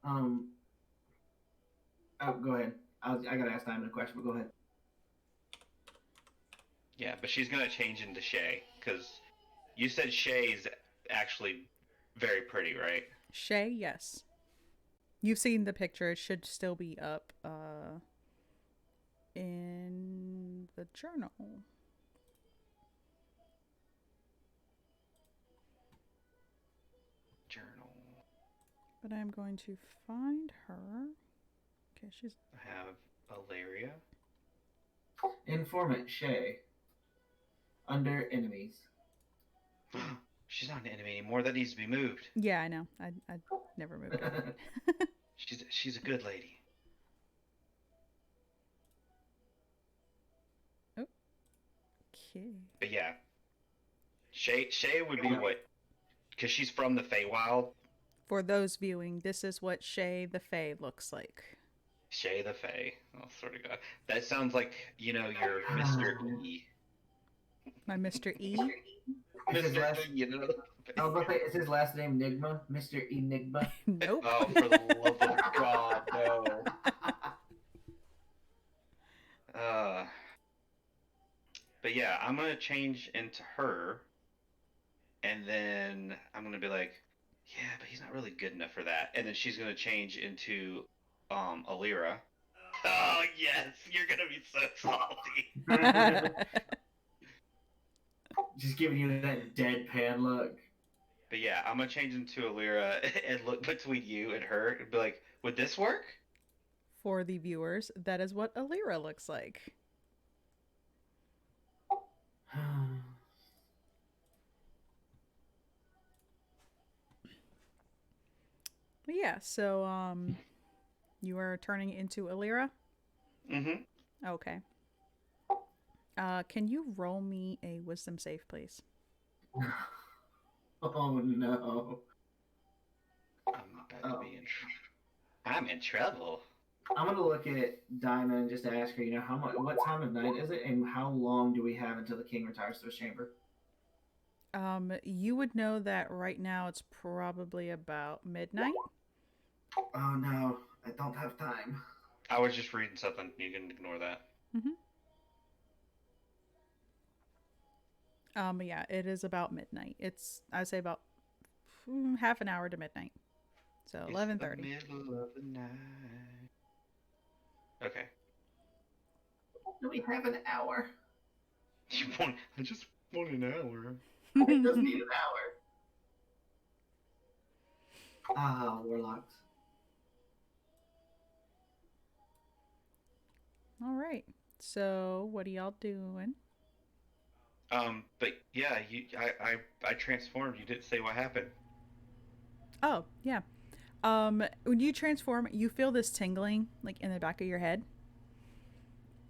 B: um, oh, go ahead. I gotta ask Diamond a question, but go ahead.
C: Yeah, but she's gonna change into Shay because you said Shay's actually very pretty, right?
A: Shay, yes. You've seen the picture. It should still be up in the journal.
C: Journal.
A: But I'm going to find her. Okay, she's.
C: I have Ilaria.
B: Informant Shay. Under enemies.
C: She's not an enemy anymore. That needs to be moved.
A: Yeah, I know. I never moved it.
C: She's a good lady.
A: Okay.
C: But yeah, Shay would be what? Because she's from the Feywild.
A: For those viewing, this is what Shay the Fae looks like.
C: Shay the Fey. Oh, swear to God. That sounds like, your Mr. E.
A: My Mr. E.
B: Is his
C: Mr.
B: last,
C: E,
B: I was about to say, is his last name Nigma? Mr. Enigma?
A: Nope.
C: Oh, for the love of God, no. Uh, but yeah, I'm gonna change into her, and then I'm gonna be like, yeah, but he's not really good enough for that. And then she's gonna change into Alira. Oh yes, you're gonna be so salty.
B: Just giving you that deadpan look.
C: But yeah, I'm gonna change into Alira and look between you and her and be like, would this work?
A: For the viewers, that is what Alira looks like. But yeah, so you are turning into Alira?
C: Mm-hmm.
A: Okay. Can you roll me a wisdom save, please?
B: Oh no.
C: I'm about to be I'm in trouble.
B: I'm gonna look at Diamond and just ask her, how much, what time of night is it, and how long do we have until the king retires to his chamber?
A: You would know that right now it's probably about midnight.
B: Oh no, I don't have time.
C: I was just reading something. You can ignore that.
A: Mm-hmm. But yeah, it is about midnight. It's I'd say about half an hour to midnight. So
C: It's
A: 11:30.
C: the middle of the night. Okay.
B: Do we have an hour?
C: I just want an hour.
B: I just need an hour. Ah, warlocks.
A: All right. So, what are y'all doing?
C: But yeah, I transformed. You didn't say what happened.
A: Oh, yeah. When you transform, you feel this tingling like in the back of your head,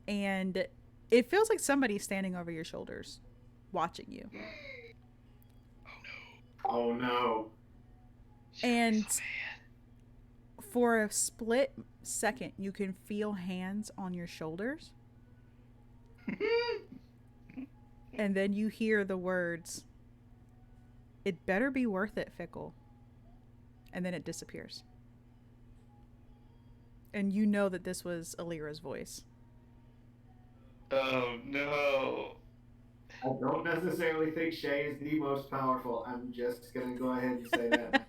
A: and it feels like somebody's standing over your shoulders, watching you.
C: Oh no.
B: Oh no.
C: She's gonna be so
A: And for a split second, you can feel hands on your shoulders,
C: mad.
A: and then you hear the words, "It better be worth it, Fickle." And then it disappears. And you know that this was Alira's voice.
C: Oh no.
B: I don't necessarily think Shay is the most powerful. I'm just gonna go ahead and say that.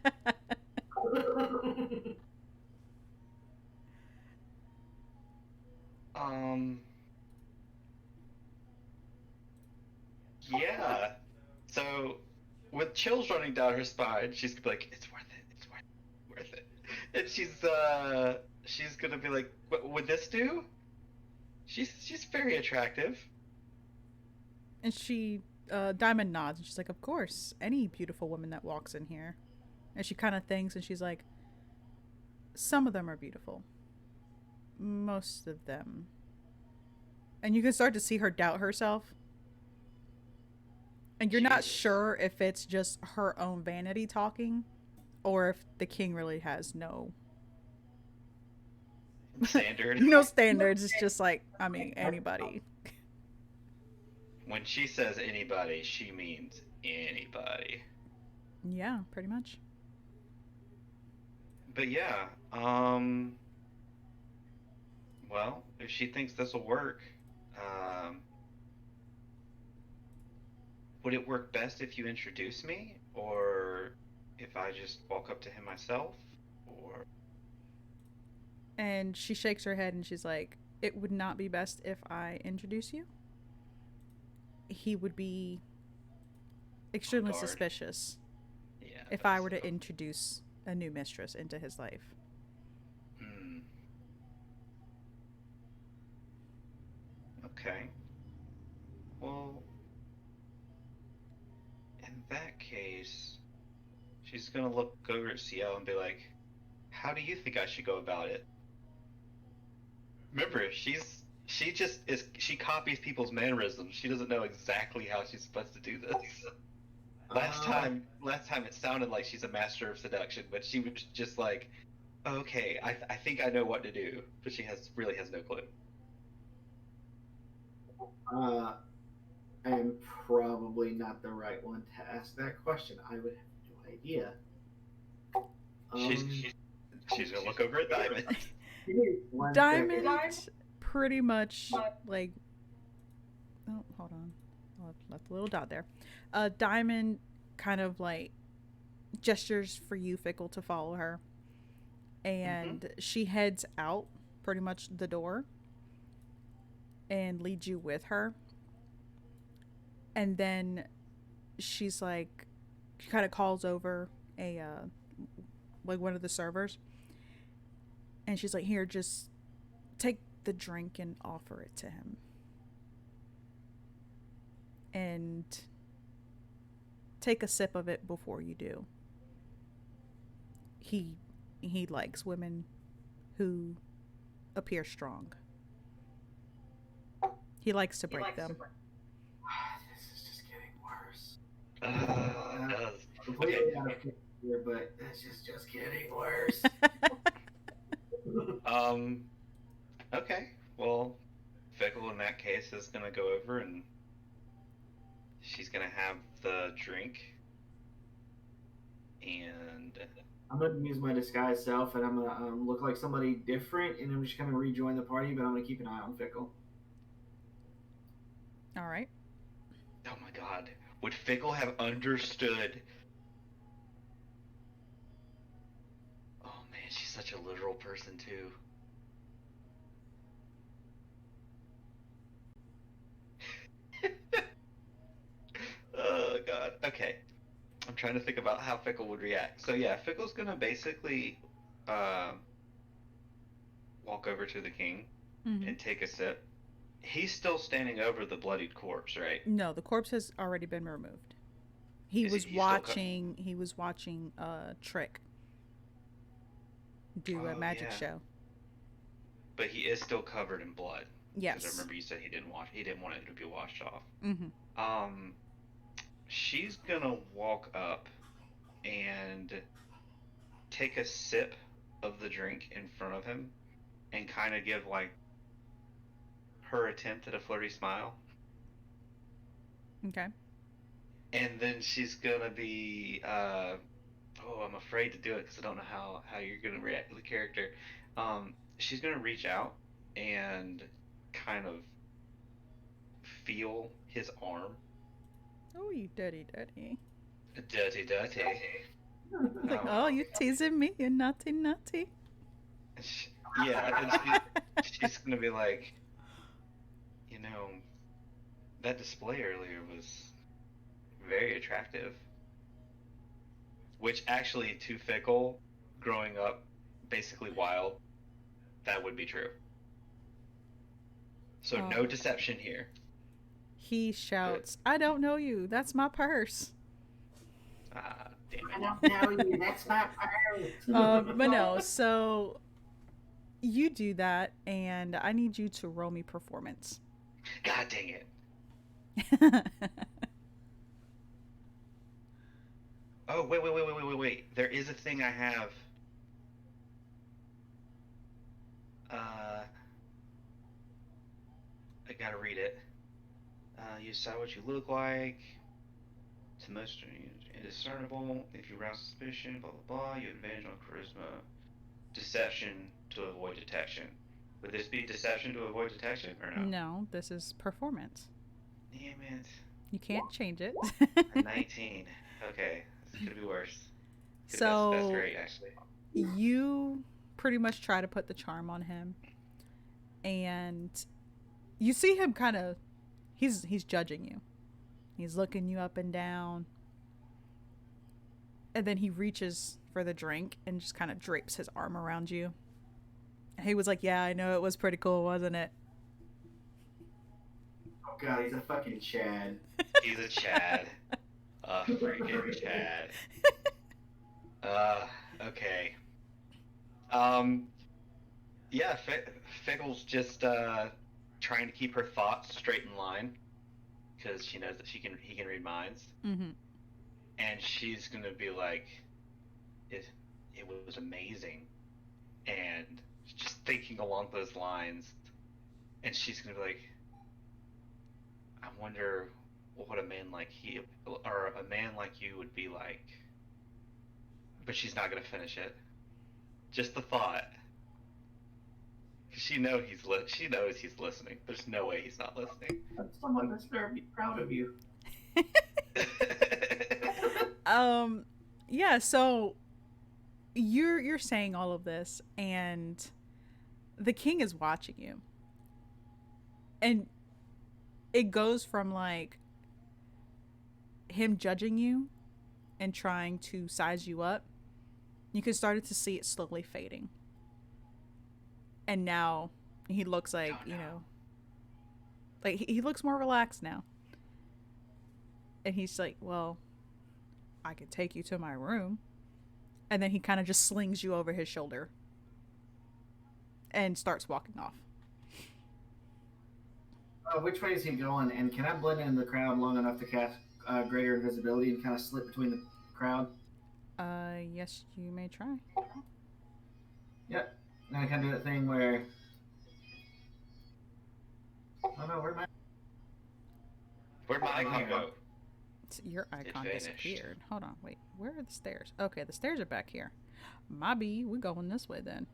C: Um. Yeah. So, with chills running down her spine, she's gonna be like, "It's worth it. It's worth it." And she's gonna be like, "What would this do?" She's very attractive.
A: And she, Diamond nods, and she's like, "Of course, any beautiful woman that walks in here." And she kind of thinks, and she's like, "Some of them are beautiful. Most of them." And you can start to see her doubt herself. And you're not
C: She's
A: sure if it's just her own vanity talking or if the king really has no
C: standard.
A: no standards. It's just like, I mean, anybody.
C: When she says anybody, she means anybody.
A: Yeah, pretty much.
C: But yeah, well, if she thinks this will work, um, would it work best if you introduce me, or if I just walk up to him myself, or
A: And she shakes her head and she's like, "It would not be best if I introduce you. He would be
C: on
A: extremely
C: guard?
A: suspicious
C: Yeah,
A: if I
C: that's
A: were to introduce a new mistress into his life."
C: hmm. Okay. Well, in that case, she's gonna look over at CL and be like, "How do you think I should go about it?" Remember, she copies people's mannerisms. She doesn't know exactly how she's supposed to do this. Last time it sounded like she's a master of seduction, but she was just like, okay, I think I know what to do, but she really has no clue.
B: uh, I am probably not the right one to ask that question. I would have no idea.
C: She's
B: Um,
C: she's gonna look over at Diamond.
B: give me 1 second.
A: Diamond pretty much like, oh, hold on. I left a little dot there. Diamond kind of like gestures for you, Fickle, to follow her.
C: Mm-hmm.
A: And she heads out pretty much the door and leads you with her. And then she's like, she kind of calls over a, like one of the servers. And she's like, "Here, just take the drink and offer it to him. And take a sip of it before you do. He he likes women who appear strong. He likes to break them."
B: This is just getting worse.
C: It
B: Uh,
C: does. Okay.
B: completely out of character here, but this is just getting worse.
C: Um. Okay. Well, Fickle in that case is gonna go over and she's gonna have the drink and
B: I'm gonna use my disguise self, and I'm gonna look like somebody different, and I'm just gonna rejoin the party. But I'm gonna keep an eye on Fickle.
A: All right.
C: oh my god, would Fickle have understood? Oh man, she's such a literal person too. trying to think about how Fickle would react. So yeah, Fickle's gonna basically uh, walk over to the king
A: Mm-hmm.
C: and take a sip. He's still standing over the bloodied corpse, right?
A: No, the corpse has already been removed.
C: Is he? He's still.
A: He was watching Trick do a
C: Oh
A: magic
C: yeah,
A: show.
C: but he is still covered in blood. Because I
A: Yes.
C: remember you said he didn't wash. He didn't want it to be washed off.
A: Mm-hmm.
C: Um, she's gonna walk up and take a sip of the drink in front of him and kind of give like her attempt at a flirty smile.
A: Okay.
C: And then she's gonna be oh, I'm afraid to do it because I don't know how you're gonna react to the character. She's gonna reach out and kind of feel his arm.
A: Oh, you dirty, dirty.
C: Dirty, dirty.
A: He's like,
C: Um,
A: oh, you teasing me, you naughty, naughty.
C: yeah, and she's gonna be like, you know, that display earlier was very attractive. Which actually, to Fickle, growing up basically wild, that would be true. So
A: Oh.
C: no deception here.
A: He
C: Good.
A: shouts, I don't know you. That's my purse.
C: Ah, damn
B: I
C: it.
B: don't know you. That's my
A: But no, so you do that, and I need you to roll me performance.
C: God dang it. Oh, wait. There is a thing I have. Uh, I gotta read it. You decide what you look like. To most indiscernible. If you rouse suspicion, blah blah blah. You have advantage on charisma. Deception to avoid detection. Would this be deception to avoid detection or no?
A: No, this is performance.
C: Damn it.
A: You can't change it.
C: A 19. Okay, this could be worse. That's
A: So
C: great, actually.
A: you pretty much try to put the charm on him, and you see him kind of he's judging you. He's looking you up and down, and then he reaches for the drink and just kind of drapes his arm around you. And he was like, "Yeah, I know it was pretty cool, wasn't it?"
B: Oh god, he's a fucking Chad.
C: He's a Chad. A freaking Chad. Okay. Um, yeah, Fickle's just trying to keep her thoughts straight in line because she knows that he can read minds,
A: Mm-hmm.
C: and she's gonna be like, it was amazing, and just thinking along those lines, and she's gonna be like, I wonder what a man like he or a man like you would be like, but she's not gonna finish it. Just the thought. She knows he's listening. There's no way he's not listening.
B: Someone that's very proud of you.
A: Yeah, so you're saying all of this, and the king is watching you, and it goes from like him judging you and trying to size you up. You can start to see it slowly fading, and now he looks like like he looks more relaxed now, and he's like, well, I could take you to my room. And then he kind of just slings you over his shoulder and starts walking off.
B: Which way is he going? And can I blend in the crowd long enough to cast greater invisibility and kind of slip between the crowd?
A: Yes, you may try.
B: Yep. And I kind of do that thing where. Oh no,
C: Where'd my icon go?
A: Your icon
C: vanished.
A: disappeared. Hold on, wait. Where are the stairs? Okay, the stairs are back here. My bee, we're going this way then.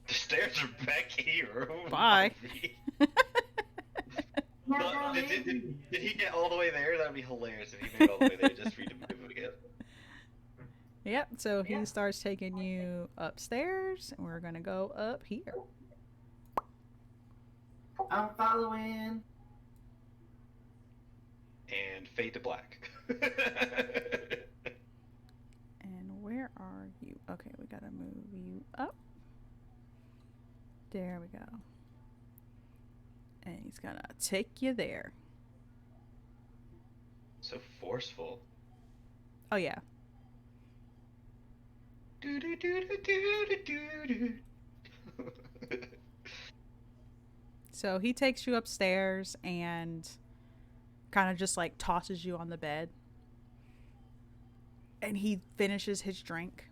C: The stairs are back here.
A: Bye.
C: But did he get all the way there? That'd be hilarious if he made it all the way there just for you to move again.
A: Yep, so he starts taking you upstairs, and we're gonna go up here.
B: I'm following.
C: And fade to black.
A: are you? Okay, we gotta move you up. There we go. And he's gonna take you there.
C: So forceful.
A: Oh, yeah.
C: Do do do do do do do.
A: So he takes you upstairs and kind of just like tosses you on the bed. And he finishes his drink,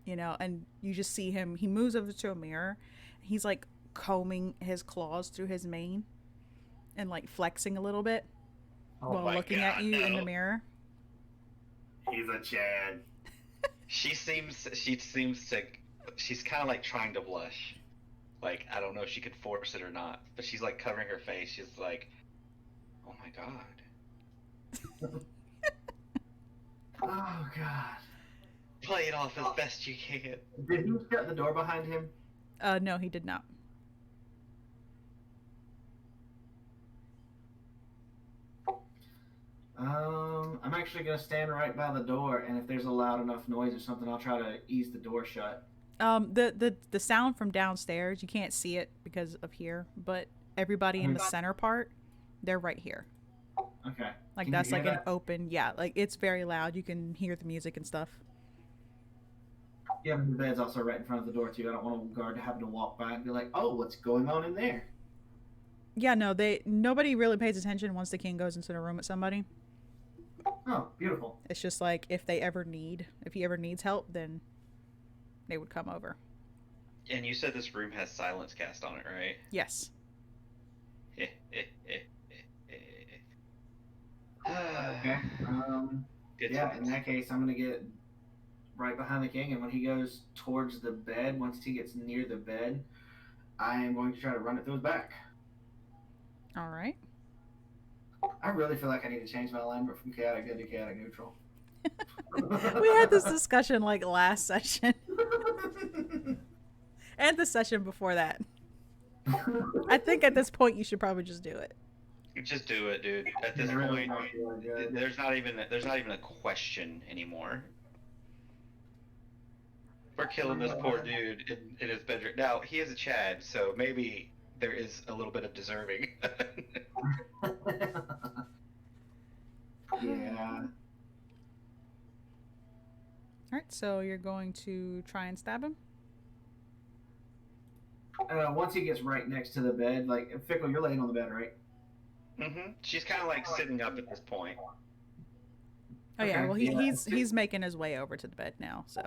A: and you just see him. He moves over to a mirror. He's like combing his claws through his mane and like flexing a little bit
C: Oh
A: while
C: my
A: looking
C: God,
A: at you in the
C: no.
A: mirror.
B: He's a Chad.
C: She's kind of like trying to blush. Like, I don't know if she could force it or not, but she's like covering her face. She's like, oh my God.
B: Oh God.
C: Play it off as best you can.
B: Did he shut the door behind him?
A: No, he did not.
B: I'm actually gonna stand right by the door, and if there's a loud enough noise or something, I'll try to ease the door shut.
A: The sound from downstairs, you can't see it because of here, but everybody in the center part, they're right here.
B: Okay.
A: Like
B: Can
A: that's
B: you hear
A: like an
B: that?
A: open, yeah, like it's very loud. You can hear the music and stuff.
B: Yeah, but the bed's also right in front of the door too. I don't want a guard to happen to walk by and be like, "Oh, what's going on in there?"
A: Yeah, no, nobody really pays attention once the king goes into the room with somebody.
B: Oh, beautiful.
A: It's just like if he ever needs help, then they would come over.
C: And you said this room has silence cast on it, right?
A: Yes.
B: Okay.
C: Good
B: Yeah.
C: times.
B: In that case, I'm gonna get right behind the king, and when he goes towards the bed, once he gets near the bed, I am going to try to run it through his back.
A: All right.
B: I really feel like I need to change my alignment from chaotic good to chaotic neutral.
A: We had this discussion like last session and the session before that. I think at this point you should probably just do it.
C: Just do it, dude. At this
B: Really
C: point,
B: not feeling good.
C: there's not even a question anymore. We're killing this poor dude in his bedroom. Now he is a Chad, so maybe there is a little bit of deserving.
B: Yeah.
A: All right, so you're going to try and stab him?
B: Once he gets right next to the bed, like Fickle, you're laying on the bed, right?
C: She's kind of like sitting up at this point.
A: Oh yeah,
B: Okay,
A: well
B: yeah.
A: he's making his way over to the bed now, so.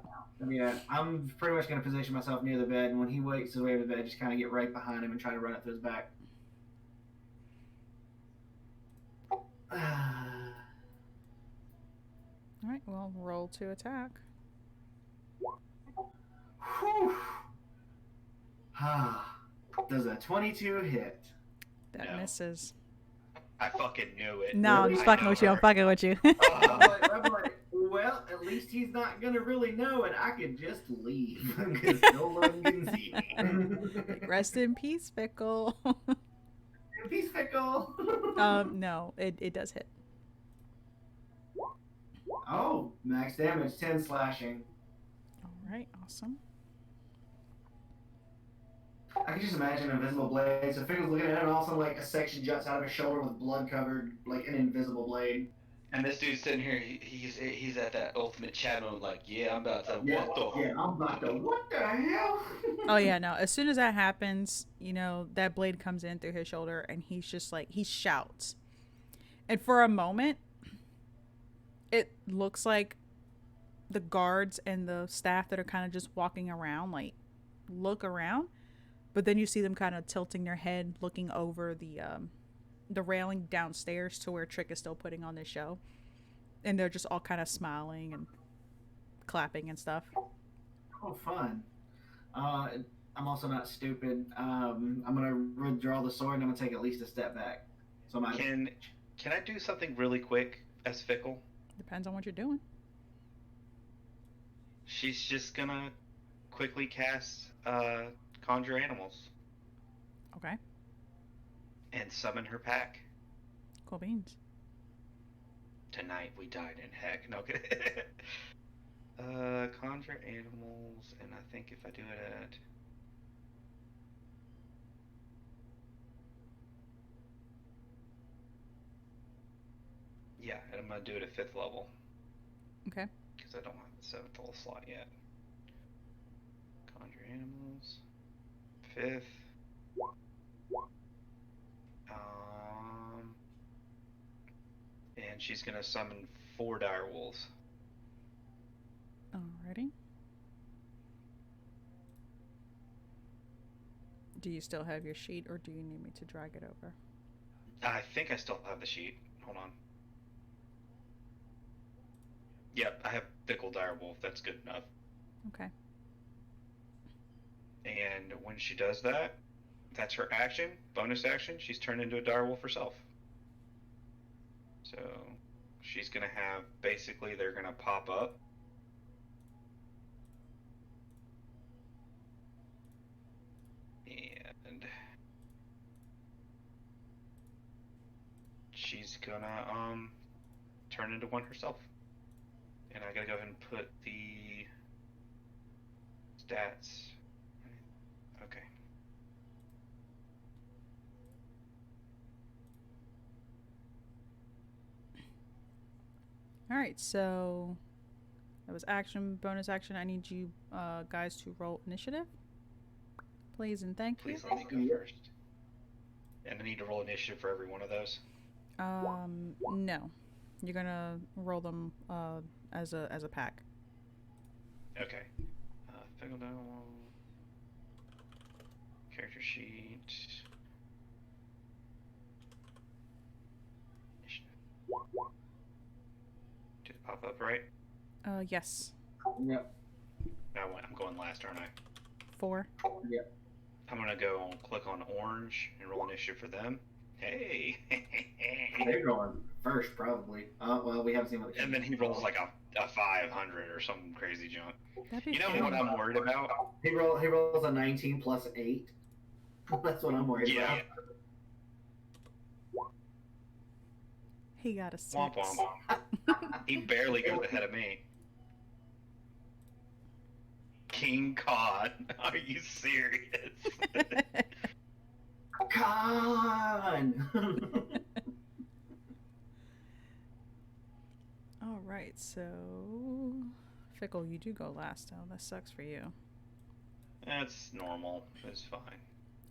B: Yeah, I'm pretty much going to position myself near the bed, and when he wakes his way to the bed, just kind of get right behind him and try to run it through his back.
A: All right, well, roll to attack.
B: Whew. Does a 22 hit?
A: That
C: No.
A: misses.
C: I fucking knew it.
A: No, I'm
B: Really?
A: just
C: I
A: fucking
C: know
A: with you. I'm
C: her.
A: fucking with you.
B: I'm like, well, at least he's not going to really know, and I could just leave because no one can see me.
A: Rest in peace, Fickle.
B: Peace, Fickle.
A: No, it does hit.
B: Oh, max damage, 10 slashing.
A: All right, awesome.
B: I can just imagine an invisible blade. So Fickle's looking at it, and all of a sudden, like, a section juts out of his shoulder with blood covered, like an invisible blade.
C: And this dude's sitting here. He's at that ultimate chat mode. Like, yeah, I'm about to.
B: Yeah,
C: What the?
B: yeah, I'm about to. What the hell?
A: Oh yeah, no. As soon as that happens, that blade comes in through his shoulder, and he's just like he shouts, and for a moment, it looks like the guards and the staff that are kind of just walking around, like look around, but then you see them kind of tilting their head, looking over the railing downstairs to where Trick is still putting on this show, and they're just all kind of smiling and clapping and stuff.
B: Oh, fun. I'm also not stupid. I'm gonna withdraw the sword, and I'm gonna take at least a step back. So my
C: Can I do something really quick as Fickle?
A: Depends on what you're doing.
C: She's just gonna quickly cast Conjure Animals
A: Okay,
C: and summon her pack.
A: cool beans.
C: Tonight we dine in heck. No, Conjure animals, and I think if I do it at... Yeah, and I'm gonna do it at 5th level.
A: Okay.
C: Because I don't have the 7th level slot yet. Conjure animals. 5th. And she's gonna summon 4 dire wolves.
A: Alrighty. Do you still have your sheet, or do you need me to drag it over?
C: I think I still have the sheet. Hold on. Yep, I have Fickle Dire Wolf. That's good enough.
A: Okay.
C: And when she does that, that's her action. Bonus action, she's turned into a dire wolf herself. So she's going to have, basically, they're going to pop up. And she's going to turn into one herself. And I got to go ahead and put the stats. Okay.
A: Alright, so that was action, bonus action. I need you guys to roll initiative. Please and thank you.
C: Please let me go first. And I need to roll initiative for every one of those?
A: No. You're gonna roll them as a pack.
C: Okay. Fickle Dire Wolf. Character sheet. Did it pop up right?
A: Yes.
B: Yep.
C: I'm going last, aren't I?
A: 4.
B: Yep.
C: I'm gonna go click on orange and roll initiative for them. Hey!
B: They're going first, probably. Well, we haven't seen what.
C: And then he rolls like a 500 or some crazy junk.
A: That'd be
C: You know
A: fun.
C: what I'm worried about?
B: He rolls a 19 plus 8. That's what I'm worried about.
A: He got a 6.
C: Womp womp. He barely goes ahead of me. King Cod. Are you serious?
B: Con!
A: Alright, so Fickle, you do go last. Oh, that sucks for you.
C: That's normal. It's fine.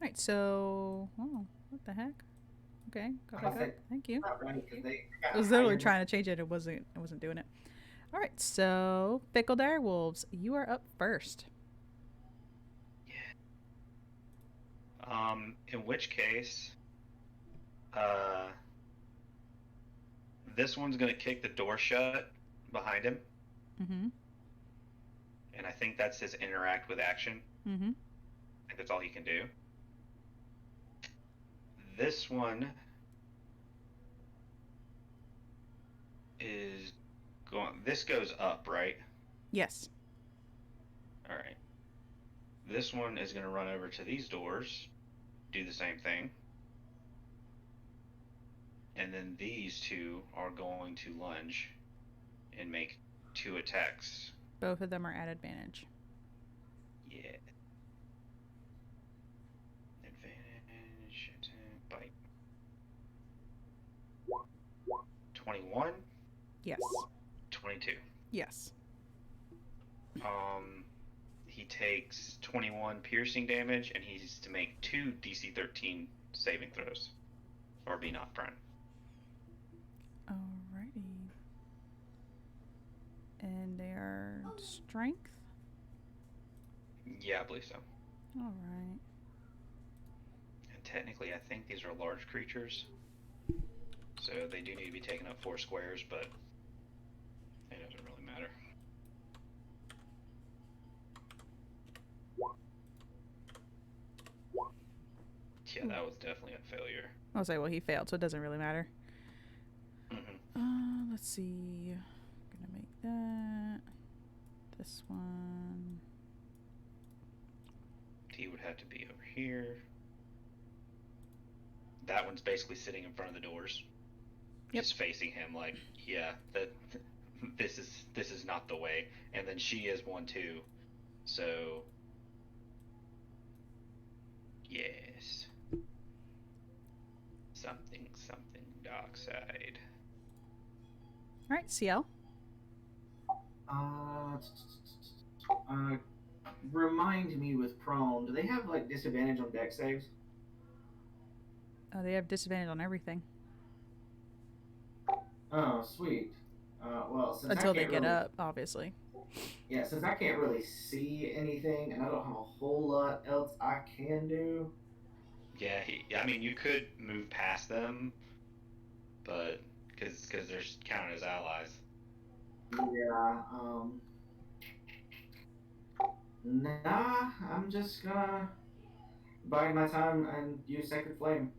A: Alright, so what the heck? Okay, go back up. Thank you.
B: Right,
A: I was literally trying to change it. It wasn't doing it. Alright, so Fickle Dire Wolves, you are up first.
C: In which case, this one's gonna kick the door shut behind him.
A: Mm-hmm.
C: And I think that's his interact with action.
A: Mm-hmm.
C: I think that's all he can do. This one is going... This goes up, right?
A: Yes.
C: Alright. This one is going to run over to these doors, do the same thing. And then these two are going to lunge and make 2 attacks.
A: Both of them are at advantage.
C: Yeah. Advantage, attack, bite. 21?
A: Yes.
C: 22.
A: Yes.
C: He takes 21 piercing damage, and he's to make 2 DC 13 saving throws, or be knocked prone.
A: Alrighty. And they are strength?
C: Yeah, I believe so.
A: Alright.
C: And technically, I think these are large creatures, so they do need to be taking up 4 squares, but it doesn't really matter. Yeah, that was definitely a failure.
A: I'll say, well, he failed, so it doesn't really matter.
C: Mm-hmm.
A: Let's see. I'm gonna make that. This one.
C: He would have to be over here. That one's basically sitting in front of the doors.
A: Yep.
C: Just facing him like, yeah, this is not the way, and then she is one too. So yes, something dark side.
A: All right, CL.
B: Uh, uh, remind me with prone. Do they have like disadvantage on deck saves?
A: They have disadvantage on everything
B: Oh, sweet. Well, since I
A: until they
B: can't
A: get
B: really,
A: up, obviously.
B: yeah, since I can't really see anything, and I don't have a whole lot else I can do.
C: Yeah, I mean, you could move past them, but because they're counted as allies.
B: Yeah. Nah. I'm just gonna bide my time and use Sacred Flame.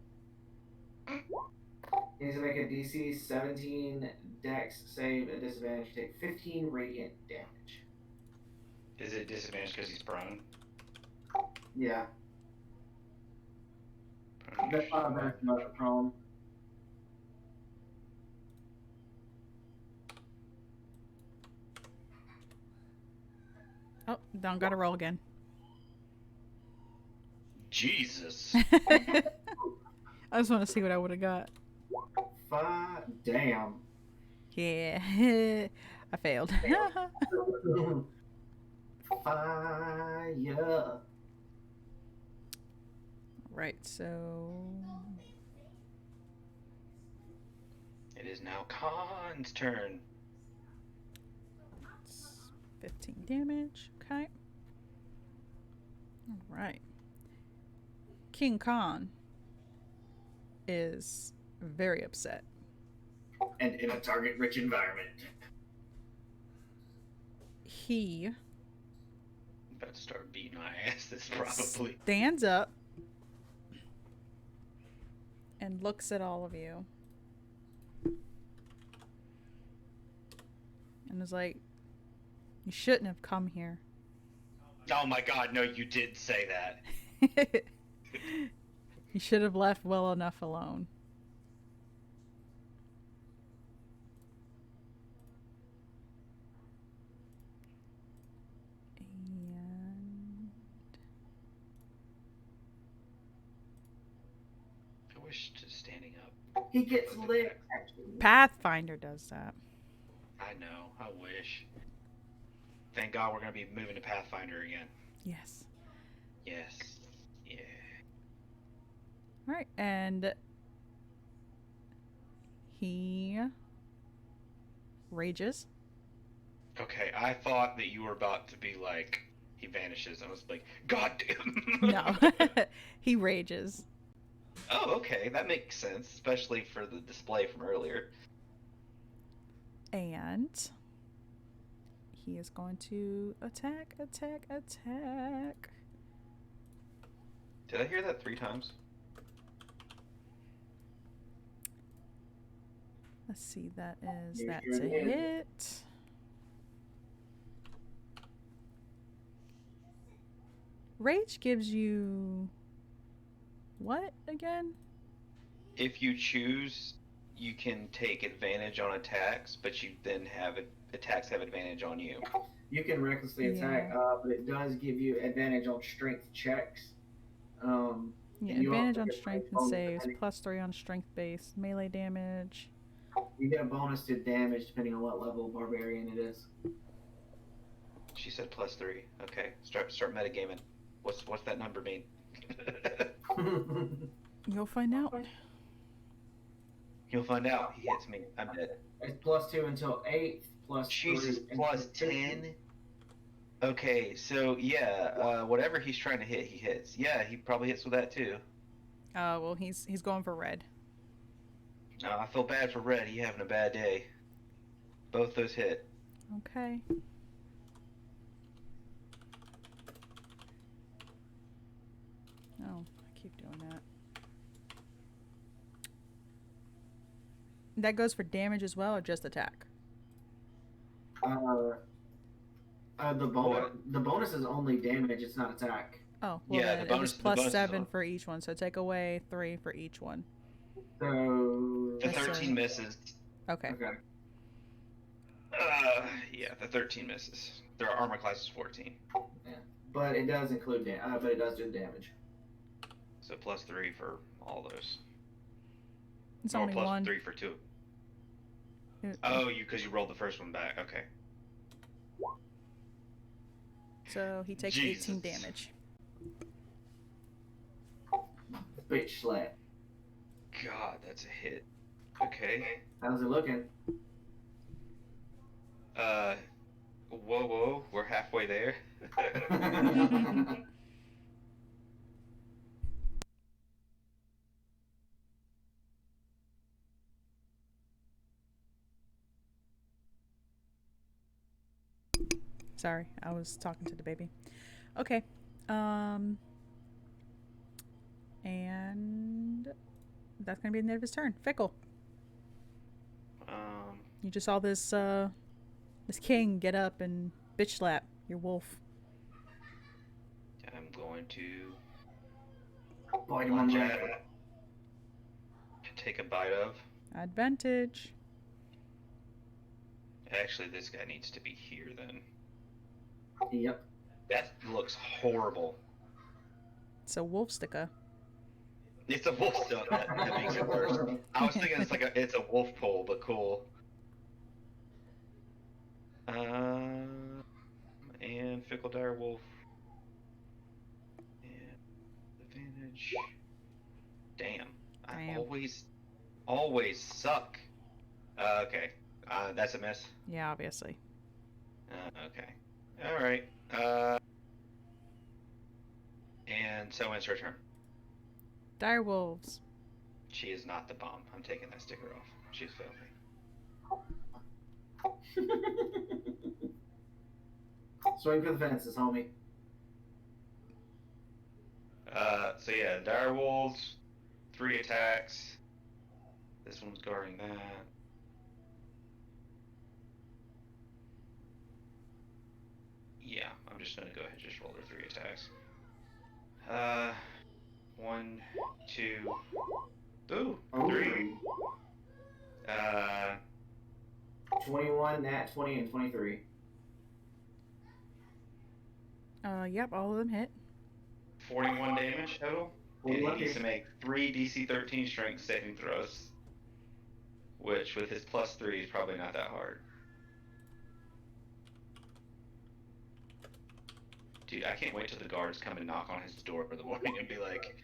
B: He needs to make a DC 17 Dex save at disadvantage. Take 15 radiant damage.
C: Is it disadvantage because he's prone?
B: Yeah.
C: Prone.
B: That's not a bad prone.
A: Oh, Don got to roll again.
C: Jesus.
A: I just want to see what I would have got.
B: Damn.
A: Yeah, I failed.
B: Fire.
A: Right, so
C: It is now Khan's turn.
A: it's 15 damage. Okay. All right. King Khan is very upset.
B: And in a target-rich environment.
A: He
C: I'm about to start beating my asses, probably.
A: stands up and looks at all of you and is like, "You shouldn't have come here."
C: Oh my god, no, you did say that.
A: You should have left well enough alone. And
C: I wish to standing up.
B: He gets lit, actually.
A: Pathfinder does that.
C: I know, I wish. Thank God we're going to be moving to Pathfinder again.
A: Yes.
C: Yes. Yeah.
A: All right, and he rages.
C: Okay, I thought that you were about to be like, he vanishes. I was like, God damn.
A: No, he rages.
C: Oh, okay, that makes sense, especially for the display from earlier.
A: And he is going to attack.
C: Did I hear that 3 times?
A: Let's see, that's
B: You
A: a
B: sure did.
A: hit. Rage gives you what again?
C: If you choose, you can take advantage on attacks, but you then have attacks have advantage on you.
B: You can recklessly attack, but it does give you advantage on strength checks.
A: Yeah,
B: and you
A: advantage
B: also
A: on
B: get
A: strength and
B: bonus
A: saves,
B: depending-
A: +3 on strength base, melee damage.
B: You get a bonus to damage depending on what level of barbarian it is.
C: She said +3. Okay, start metagaming. What's that number mean?
A: You'll find out.
C: You'll find out. He hits me. I'm dead.
B: It's +2 until 8th, +3
C: Jesus,
B: until
C: +10. Okay, so yeah, whatever he's trying to hit, he hits. Yeah, he probably hits with that too.
A: Well, he's going for red.
C: I feel bad for Red. He having a bad day. Both those hit.
A: Okay. Oh, I keep doing that. That goes for damage as well, or just attack?
B: The bonus is only damage. It's not attack.
A: Oh, well
C: Yeah,
A: then
C: the bonus-
A: it
C: the
A: was
C: bonus is
A: +7
C: on.
A: for each one, so take away 3 for each one.
B: So
C: The
A: That's
C: 13 misses.
A: Okay.
B: okay.
C: Yeah, the 13 misses. Their armor class is 14.
B: Yeah. But it does include but it does do the damage.
C: So +3 for all those.
A: It's
C: Or
A: only
C: plus
A: one.
C: 3 for 2.
A: It-
C: Oh, because you rolled the first one back. Okay.
A: So he takes 18
C: Jesus.
A: damage.
B: Bitch slap.
C: God, that's a hit. Okay.
B: How's it looking?
C: Uh, whoa, we're halfway there.
A: Sorry, I was talking to the baby. Okay. Um, and that's gonna be the end of his turn. Fickle.
C: um,
A: You just saw this king get up and bitch slap your wolf.
C: I'm going to
B: Bite him on
C: lunge
B: the
C: at,
B: back.
C: take a bite of.
A: Advantage.
C: Actually, this guy needs to be here then.
B: Yep.
C: That looks horrible.
A: It's a wolf sticker.
C: It's a wolf stuff. That makes it worse. I was thinking it's a wolf pole, but cool. And Fickle Dire Wolf. And advantage. Damn. I
A: Damn.
C: always suck. Okay. That's a miss.
A: Yeah, obviously.
C: Okay. Alright. And so it's her turn.
A: Dire wolves.
C: She is not the bomb. I'm taking that sticker off. She's failed me.
B: Swing for the fences, homie.
C: So yeah, Dire Wolves, 3 attacks. This one's guarding that. Yeah, I'm just gonna go ahead and just roll their 3 attacks. 1, 2, ooh, 3.
B: 21, nat 20, and 23.
A: Yep, all of them hit.
C: 41 damage total. And he
B: 41
C: needs to
B: damage.
C: make 3 DC 13 strength saving throws. Which, with his +3, is probably not that hard. Dude, I can't wait till the guards come and knock on his door in the morning and be like,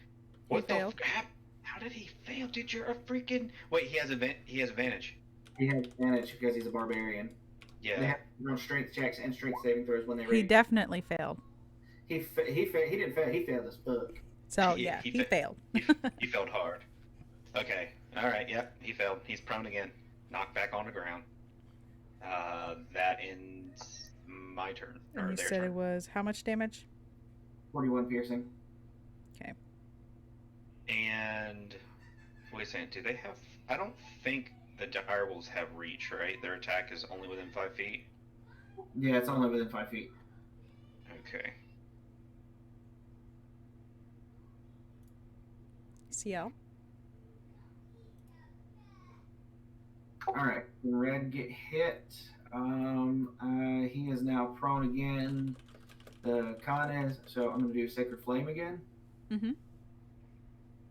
C: "What the
A: failed.
C: crap? How did he fail? Dude, you're a freaking..." Wait, he has advantage.
B: He has advantage because he's a barbarian. They
C: Yeah.
B: have to run strength checks and strength saving throws when they
A: He
B: ready.
A: definitely failed.
B: He didn't fail. He failed as fuck.
A: So yeah, he failed.
C: He failed hard. Okay. All right. Yep. He failed. He's prone again. Knocked back on the ground. That ends my turn.
A: And you said it was how much damage?
B: 41 piercing.
A: Okay.
C: And wait a second. Do they have? I don't think the direwolves have reach, right? Their attack is only within 5 feet.
B: Yeah, it's only within 5 feet.
C: Okay.
A: CL.
B: Alright, red get hit. He is now prone again. The con is, so I'm going to do Sacred Flame again.
A: Mm-hmm.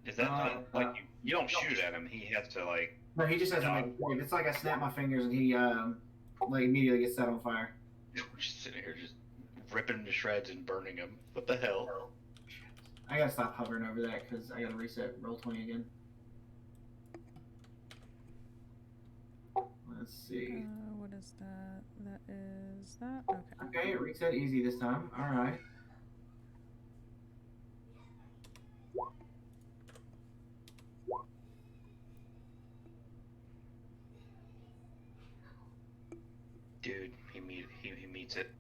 C: Is that like you don't shoot at him? He has to like.
B: No, he just has to make a save. It's like I snap my fingers and he like immediately gets set on fire.
C: We're just sitting here just ripping him to shreds and burning him. What the hell?
B: I gotta stop hovering over that because I gotta reset roll 20 again. Let's see.
A: What is that? That is that. Okay.
B: Okay, reset easy this time. All right.
C: Dude, he meets it.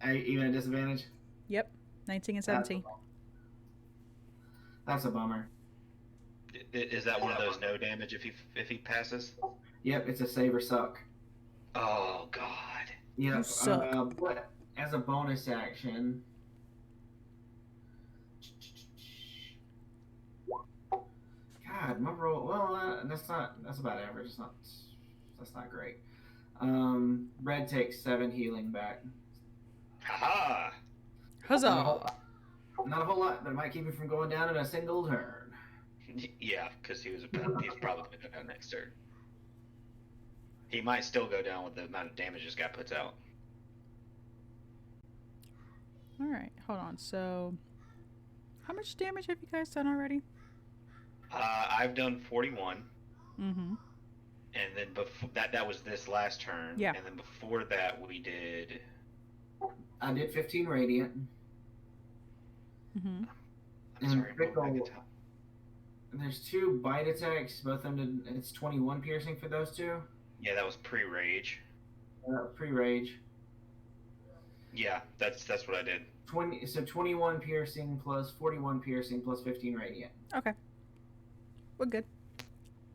B: Even a disadvantage.
A: Yep. 19 and 17.
B: That's a bummer.
C: Is that one of those no damage if he passes?
B: Yep, it's a save or suck.
C: Oh God.
B: Yep.
A: You suck.
B: But as a bonus action. God, my roll. Well, that's about average. That's not great. Red takes 7 healing back.
C: Haha!
A: Huzzah!
B: Not a whole lot, but it might keep him from going down in a single turn.
C: Yeah, because he's probably going to go down next turn. He might still go down with the amount of damage this guy puts out.
A: All right, hold on. So, how much damage have you guys done already?
C: I've done 41.
A: Mm-hmm.
C: And then before that was this last turn.
A: Yeah.
C: And then before that, we did.
B: I did 15 radiant.
A: Mm-hmm.
C: I'm sorry,
B: There's 2 bite attacks. Both of them did. It's 21 piercing for those 2.
C: Yeah, that was pre-rage.
B: Pre-rage.
C: Yeah, that's what I did.
B: 21 piercing plus 41 piercing plus 15 radiant.
A: Okay. We're good.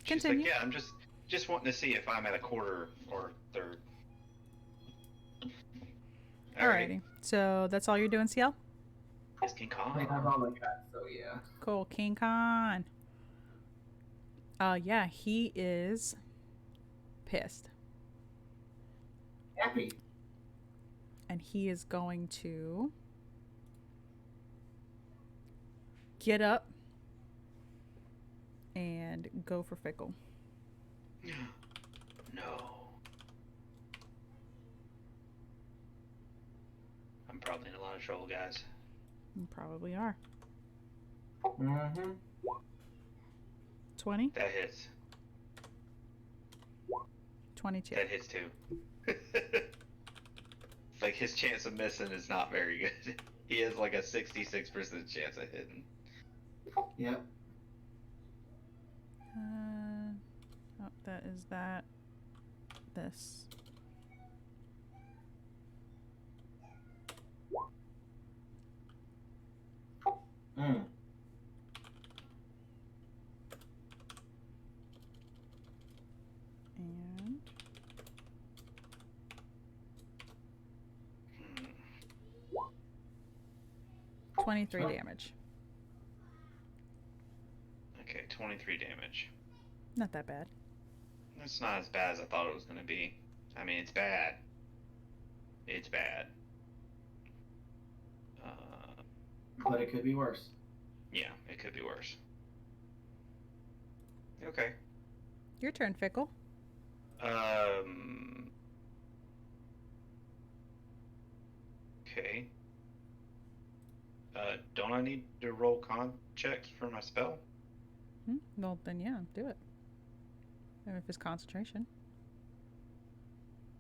C: She's
A: Continue.
C: like, yeah, I'm just wanting to see if I'm at a quarter or third.
A: Alrighty. So that's all you're doing, CL?
C: It's King Kong.
B: That's all I got, so yeah.
A: Cool. King Khan. Yeah, he is pissed.
B: Happy.
A: And he is going to get up and go for Fickle.
C: No. I'm probably in a lot of trouble, guys.
A: You probably are.
B: Mm-hmm.
A: 20?
C: That hits.
A: 22.
C: That hits too. Like his chance of missing is not very good. He has like a 66% chance of hitting.
B: Yep.
A: Oh, that is that. This.
B: Mm.
A: And 23 damage.
C: Okay, 23 damage.
A: Not that bad.
C: It's not as bad as I thought it was going to be. I mean, it's bad. It's bad.
B: But it could be worse.
C: Yeah, it could be worse. Okay.
A: Your turn, Fickle.
C: Okay. Don't I need to roll con checks for my spell?
A: Well, then yeah, do it. If it's concentration.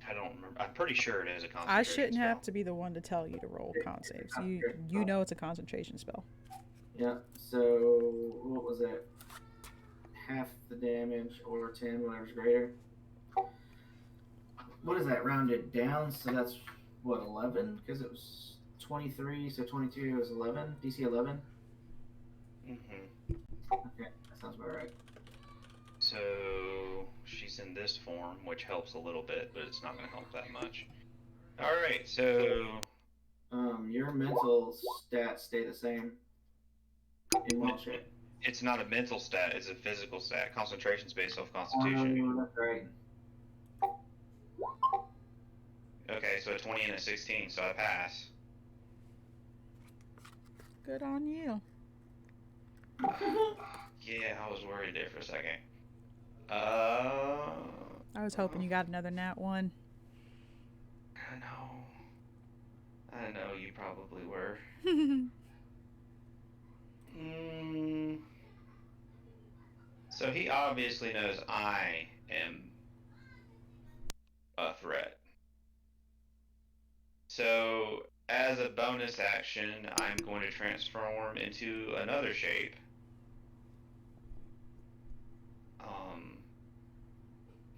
C: I don't remember. I'm pretty sure it is a concentration
A: I shouldn't
C: spell.
A: have to be the one to tell you to roll con saves. You know it's a concentration spell.
B: Yeah, so what was it? Half the damage or 10, whatever's greater. What is that rounded down? So that's what, 11? Because it was 23, so 22 is 11. DC 11?
C: Mm-hmm.
B: Okay, that sounds about right.
C: So she's in this form, which helps a little bit, but it's not going to help that much. All right, so
B: your mental stats stay the same in wild shape.
C: It's not a mental stat; it's a physical stat. Concentration's based off Constitution.
B: That's right.
C: Okay, so a 20 and a 16, so I pass.
A: Good on you.
C: Yeah, I was worried there for a second.
A: I was hoping you got another nat 1.
C: I know you probably were. So he obviously knows I am a threat. So as a bonus action, I'm going to transform into another shape.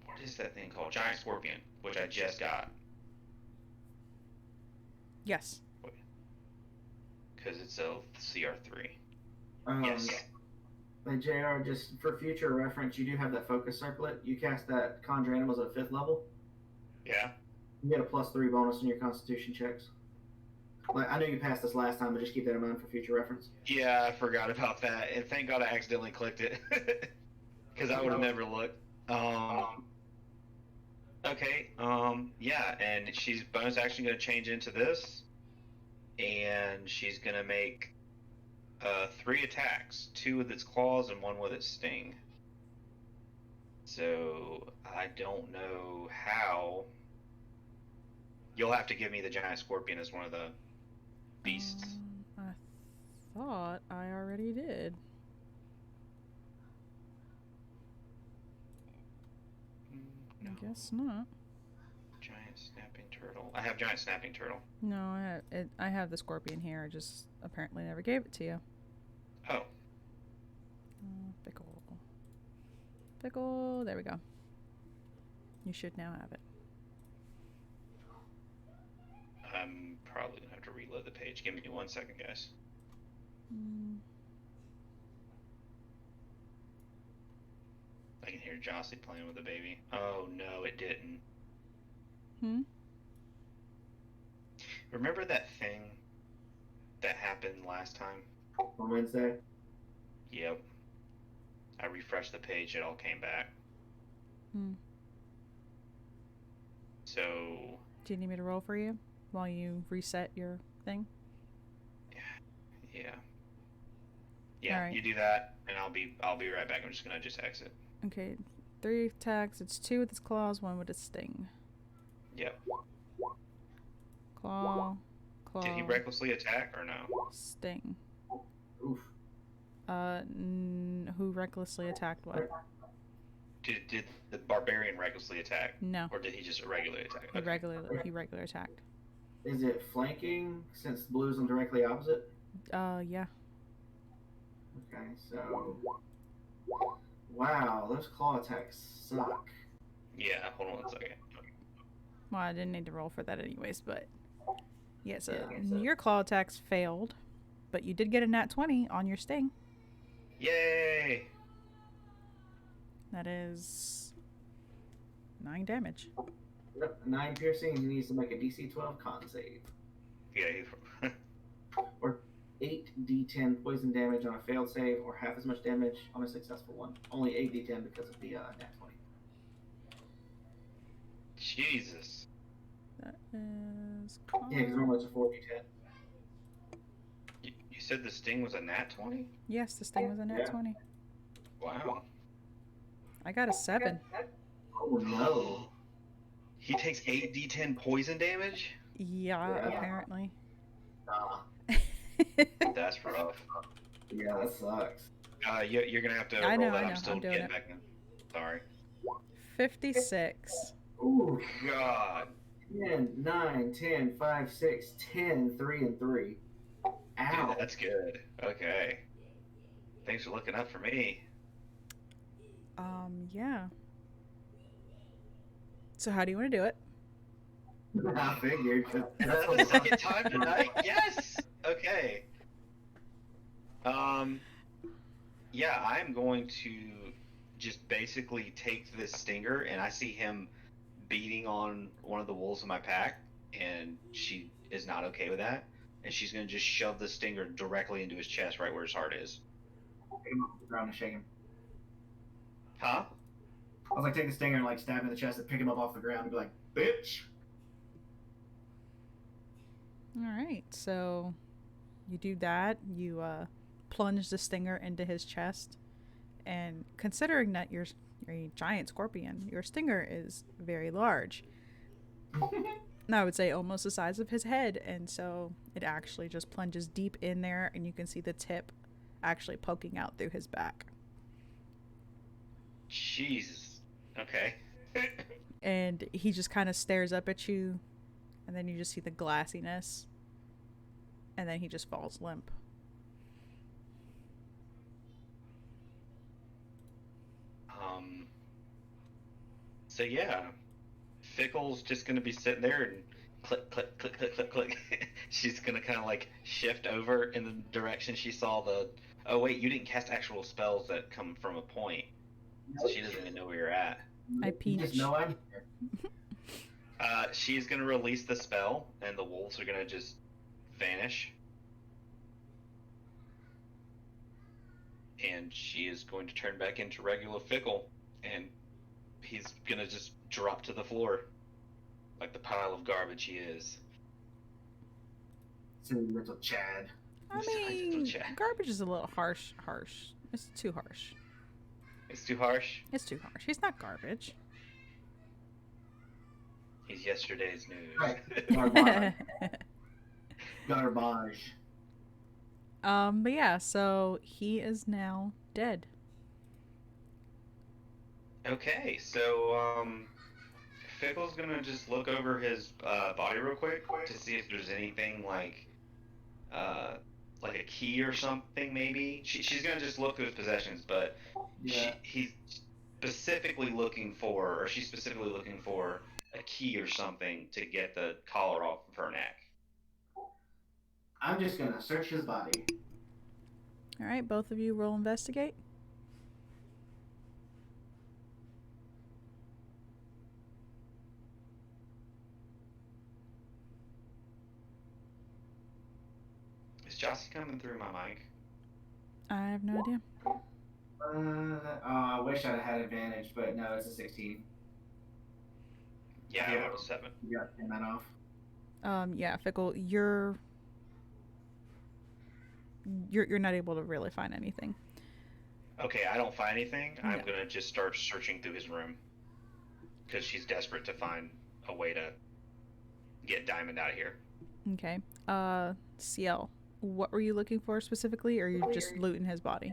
C: What is that thing called? Giant Scorpion, which I just got.
A: Yes.
C: Because it's a CR3.
B: Yes. Like JR, just for future reference, you do have that focus circlet. You cast that Conjure Animals at 5th level.
C: Yeah.
B: You get a +3 bonus on your Constitution checks. Like, I know you passed this last time, but just keep that in mind for future reference.
C: Yeah, I forgot about that, and thank God I accidentally clicked it, because I would have never looked. Okay. Yeah, and she's bonus action gonna change into this, and she's gonna make 3 attacks, 2 with its claws and 1 with its sting. So I don't know how. You'll have to give me the giant scorpion as one of the beasts.
A: I thought I already did.
C: No.
A: I guess not.
C: Giant snapping turtle. I have giant snapping turtle.
A: No, I have the scorpion here. I just apparently never gave it to you.
C: Oh.
A: Pickle. Pickle. There we go. You should now have it.
C: I'm probably gonna have to reload the page. Give me 1 second, guys. I can hear Jossie playing with the baby. Oh no, it didn't. Remember that thing that happened last time?
B: On Wednesday?
C: Yep. I refreshed the page, it all came back. So...
A: Do you need me to roll for you while you reset your thing?
C: Yeah. Yeah,
A: right.
C: You do that, and I'll be right back. I'm just gonna exit.
A: Okay, 3 attacks. It's 2 with its claws, 1 with its sting.
C: Yep.
A: Claw.
C: Did he recklessly attack or no?
A: Sting.
B: Oof.
A: Who recklessly attacked what?
C: Did the barbarian recklessly attack?
A: No.
C: Or did he just regularly attack?
A: He regularly attacked.
B: Is it flanking since blue's on directly opposite?
A: Yeah.
B: Okay, so... Wow, those claw attacks suck.
C: Yeah, hold on 1 second.
A: Well, I didn't need to roll for that anyways, but... Yeah, so
B: Yeah,
A: your claw attacks failed, but you did get a nat 20 on your sting.
C: Yay!
B: That
A: is 9 damage.
B: Yep, 9 piercing. He needs to make a DC 12 con save.
C: Yeah.
B: Or 8d10 poison damage on a failed save, or half as much damage on a successful one. Only 8d10 because of the nat 20.
C: Jesus.
A: That is...
B: Yeah, because normally it's a 4d10.
C: You said the sting was a nat 20?
A: Yes, the sting was a nat 20.
C: Wow.
A: I got a 7.
B: Oh no.
C: He takes 8d10 poison damage?
A: Yeah, apparently.
C: That's rough.
B: Yeah, that sucks.
C: You're gonna have to
A: I know,
C: roll that.
A: I know.
C: I'm still
A: I'm doing
C: getting
A: it.
C: back in. Sorry.
A: 56.
B: Ooh.
C: God.
B: 10, 9, 10, 5, 6, 10, 3, and 3. Ow.
C: Dude, that's good. Okay. Thanks for looking up for me.
A: Yeah. So how do you want to do it?
B: I figured.
C: That's the second time tonight? Yes! Okay. Yeah, I'm going to just basically take this stinger, and I see him beating on one of the wolves in my pack, and she is not okay with that, and she's going to just shove the stinger directly into his chest, right where his heart is.
B: Pick him off the ground and shake him.
C: Huh?
B: I was like, take the stinger and like stab him in the chest and pick him up off the ground and be like, bitch!
A: Alright, so you do that. You plunge the stinger into his chest. And considering that you're a giant scorpion, your stinger is very large. I would say almost the size of his head. And so it actually just plunges deep in there, and you can see the tip actually poking out through his back.
C: Jesus. Okay.
A: And he just kind of stares up at you, and then you just see the glassiness, and then he just falls limp.
C: So yeah, Fickle's just gonna be sitting there and click, click, click, click, click, click. She's gonna kind of like shift over in the direction she saw the. Oh wait, you didn't cast actual spells that come from a point, so she doesn't even know where you're at.
A: I peach.
B: Just know I'm here.
C: She's gonna release the spell, and the wolves are gonna just vanish. And she is going to turn back into regular Fickle, and he's gonna just drop to the floor like the pile of garbage he is.
B: Silly little Chad.
A: I
C: Sorry, little
A: mean,
C: chat.
A: garbage is a little harsh. Harsh. It's too harsh.
C: It's too harsh.
A: It's too harsh. He's not garbage.
C: He's yesterday's news.
B: Right. Garbage. Garbage.
A: But yeah, so he is now dead.
C: Okay, so Fickle's gonna just look over his body real quick to see if there's anything uh, like a key or something. Maybe she's gonna just look through his possessions, but
B: Yeah.
C: he's specifically looking for, or she's specifically looking for a key or something to get the collar off of her neck.
B: I'm just gonna search his body.
A: All right, both of you roll investigate.
C: Is Jossie coming through my mic?
A: I have no idea.
B: I wish I'd had advantage, but no, it's a 16.
C: Yeah,
B: Yeah.
C: I rolled a 7.
B: You got to turn that off.
A: Yeah, Fickle, you're not able to really find anything.
C: Okay, I don't find anything. I'm
A: No.
C: gonna just start searching through his room because she's desperate to find a way to get Diamond out of here.
A: Okay. CL, what were you looking for specifically, or are you just looting his body?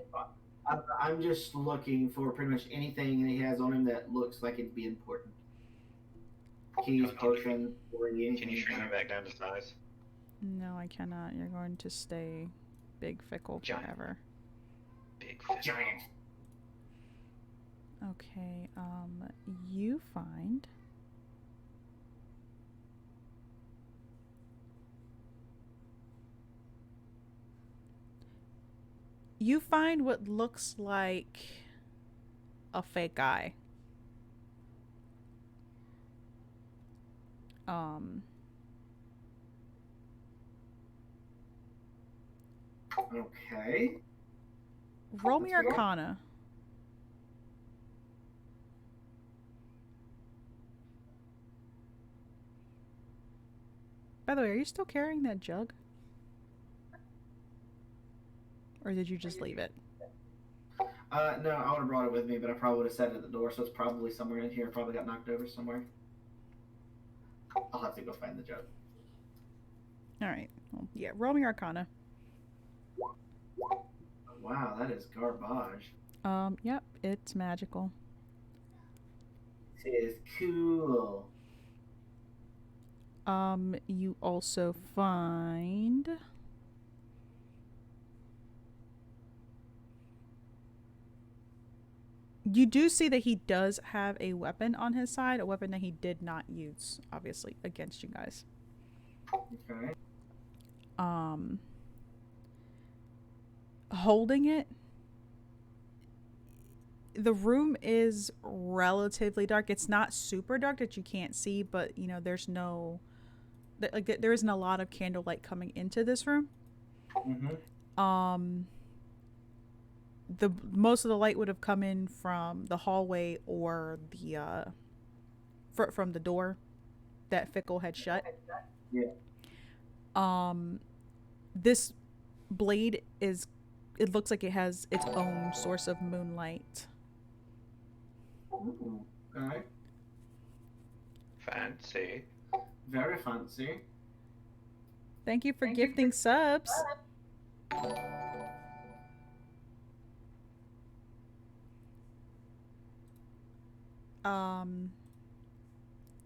B: I'm just looking for pretty much anything that he has on him that looks like it'd be important. Keys, potion, or anything.
C: Can you shrink me back down to size?
A: No, I cannot. You're going to stay big Fickle
C: Giant.
A: forever.
C: Big Fickle.
B: Giant.
A: Okay, you find what looks like a fake eye.
B: Okay.
A: Roll me
B: That's weird.
A: Arcana. By the way, are you still carrying that jug? Or did you just leave it?
B: No, I would have brought it with me, but I probably would have set it at the door, so it's probably somewhere in here. Probably got knocked over somewhere. I'll have to go find the jug.
A: Alright. Well, yeah, roll me Arcana.
B: Wow, that is garbage.
A: Yep, it's magical.
B: It is cool.
A: You also find you do see that he does have a weapon on his side, a weapon that he did not use, obviously, against you guys.
B: Okay.
A: Holding it, the room is relatively dark. It's not super dark that you can't see, but you know there's no there isn't a lot of candlelight coming into this room.
B: Mm-hmm.
A: The most of the light would have come in from the hallway or the from the door that Fickle had shut.
B: Yeah.
A: This blade is, it looks like it has its own source of moonlight.
B: Ooh. Okay.
C: Fancy.
B: Very fancy.
A: Thank you for gifting subs.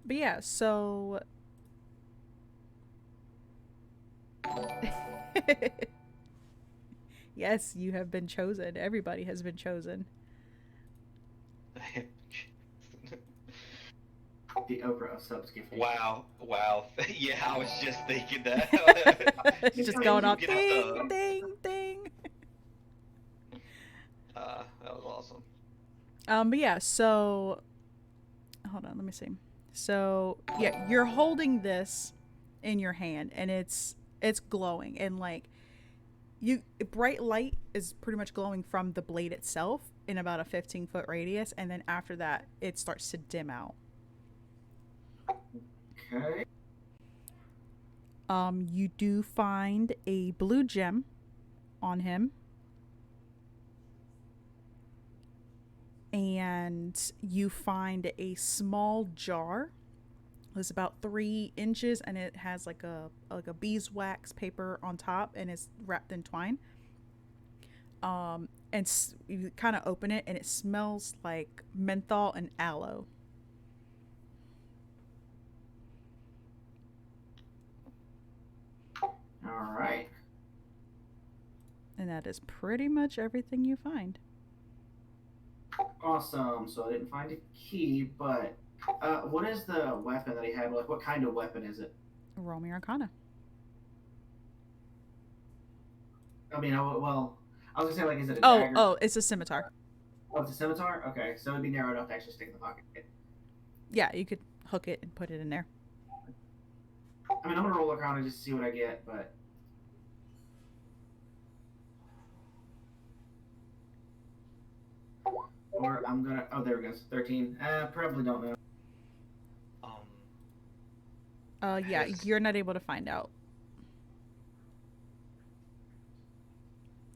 A: But yeah, so yes, you have been chosen. Everybody has been chosen.
B: The Oprah of subs gifting.
C: Wow. Yeah, I was just thinking that.
A: It's just going off
C: Get
A: ding,
C: the-
A: ding, ding.
C: That was awesome.
A: But yeah, so hold on, let me see. So yeah, you're holding this in your hand, and it's glowing, and like bright light is pretty much glowing from the blade itself in about a 15-foot radius, and then after that, it starts to dim out.
B: Okay.
A: You do find a blue gem on him, and you find a small jar. It's about 3 inches, and it has like a beeswax paper on top, and it's wrapped in twine. And you kind of open it, and it smells like menthol and aloe.
B: All right.
A: And that is pretty much everything you find.
B: Awesome. So I didn't find a key, but what is the weapon that he had? Like, what kind of weapon is it?
A: Roll me Arcana.
B: I mean, well, I was gonna say, like, is it a
A: Oh,
B: dagger?
A: oh, it's a scimitar.
B: Oh, it's a scimitar. Okay, so it'd be narrow enough to actually stick in the pocket.
A: Yeah, you could hook it and put it in there.
B: I mean, I'm gonna roll around and just see what I get, but or I'm gonna. Oh, there it goes. 13. Probably don't know.
C: Um,
A: Yeah,
C: has
A: you're not able to find out.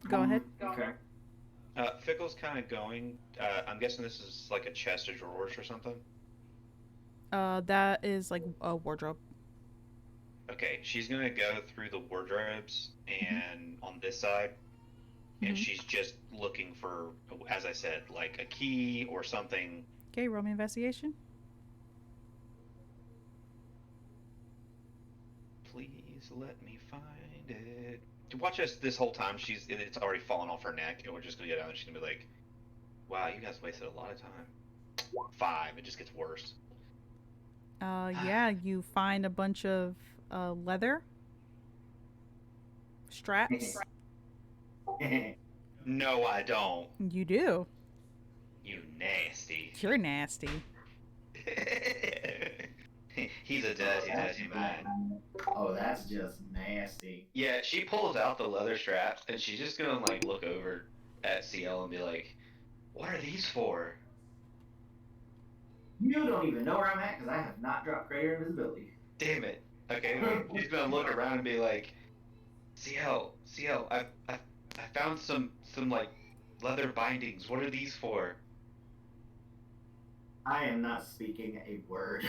A: Go ahead.
B: Okay.
C: Fickle's kind of going. I'm guessing this is like a chest of drawers or something.
A: That is like a wardrobe.
C: Okay, she's gonna go through the wardrobes and on this side, and
A: Mhm.
C: she's just looking for, as I said, like a key or something.
A: Okay, roll me investigation.
C: Please let me find it. To watch us this whole time, it's already fallen off her neck, and we're just gonna get out and she's gonna be like, "Wow, you guys wasted a lot of time." 5. It just gets worse.
A: Yeah, you find a bunch of leather straps.
C: No, I don't.
A: You do.
C: You nasty.
A: You're nasty.
C: He's a dirty man.
B: Oh, that's just nasty.
C: Yeah, she pulls out the leather straps and she's just gonna like look over at CL and be like, "What are these for?"
B: You don't even know where I'm at because I have not dropped greater invisibility.
C: Damn it. Okay, she's gonna look around and be like, CL, I found some like leather bindings. What are these for?
B: I am not speaking a word.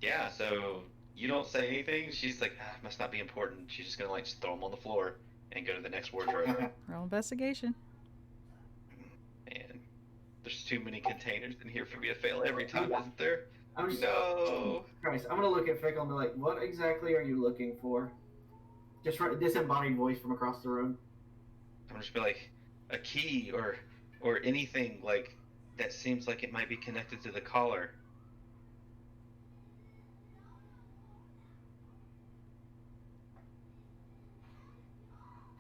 C: Yeah, so you don't say anything. She's like, must not be important. She's just gonna like just throw them on the floor and go to the next wardrobe.
A: Roll investigation.
C: Man, there's too many containers in here for me to fail every time, isn't there?
B: I'm just,
C: No.
B: Christ, I'm gonna look at Fickle and be like, "What exactly are you looking for?" Just disembodied voice from across the room.
C: I'm just be like, a key or anything like that seems like it might be connected to the collar.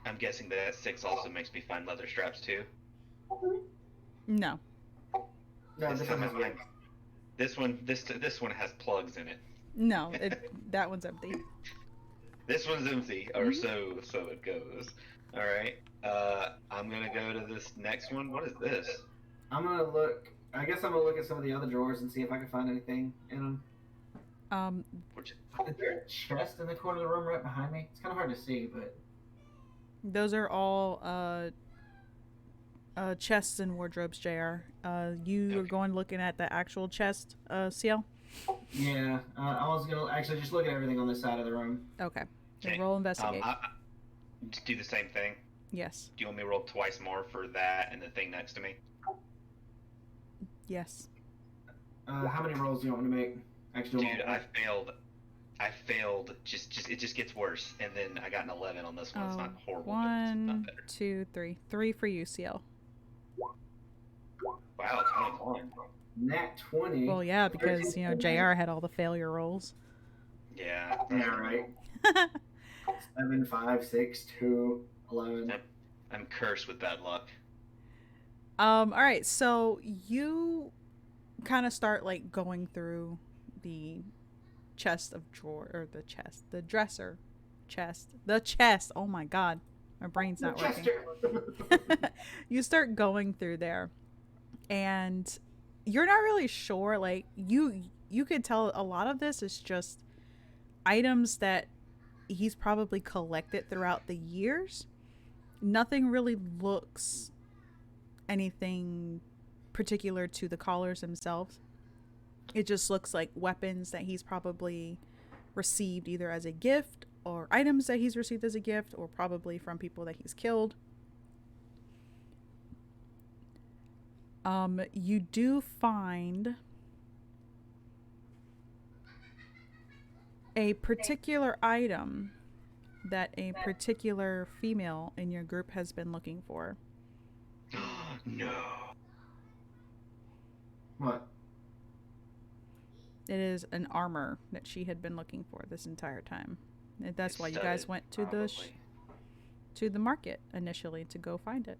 C: I'm guessing that 6 also makes me find leather straps too.
A: No.
B: No, this one has
C: time this one has plugs in it.
A: No, that one's empty.
C: This one's empty, or so it goes. All right. I'm gonna go to this next one. What is this?
B: I'm gonna look. I guess I'm gonna look at some of the other drawers and see if I can find anything in them. Is there a chest in the corner of the room right behind me? It's kind of hard to see, but
A: Those are all chests and wardrobes, JR. You are going looking at the actual chest, CL?
B: yeah, I was gonna actually just look at everything on this side of the room.
A: Okay. Then roll investigate.
C: Just do the same thing.
A: Yes.
C: Do you want me to roll twice more for that and the thing next to me?
A: Yes.
B: How many rolls do you want me to make? Actually,
C: dude, I failed. Just it just gets worse, and then I got an 11 on this one. It's not horrible. But it's not
A: 1,
C: better.
A: 2, 3. 3 for you, CL.
C: Wow, 21.
B: Nat 20.
A: Well, yeah, because, JR had all the failure rolls.
C: Yeah.
B: Yeah, right. 7, 5, 6, 2, 11.
C: I'm cursed with bad luck.
A: All right, so you kind of start like going through the chest of drawer, or the dresser chest, the chest. Oh my god, My brain's
B: No,
A: not working.
B: Chester.
A: You start going through there, and you're not really sure. Like you could tell a lot of this is just items that he's probably collected throughout the years. Nothing really looks anything particular to the callers themselves. It just looks like weapons that he's probably received either as a gift or items that he's received as a gift or probably from people that he's killed. You do find a particular item that a particular female in your group has been looking for.
C: No.
B: What?
A: It is an armor that she had been looking for this entire time. That's
C: It's
A: why you
C: studded,
A: guys went to
C: probably.
A: the market initially to go find it.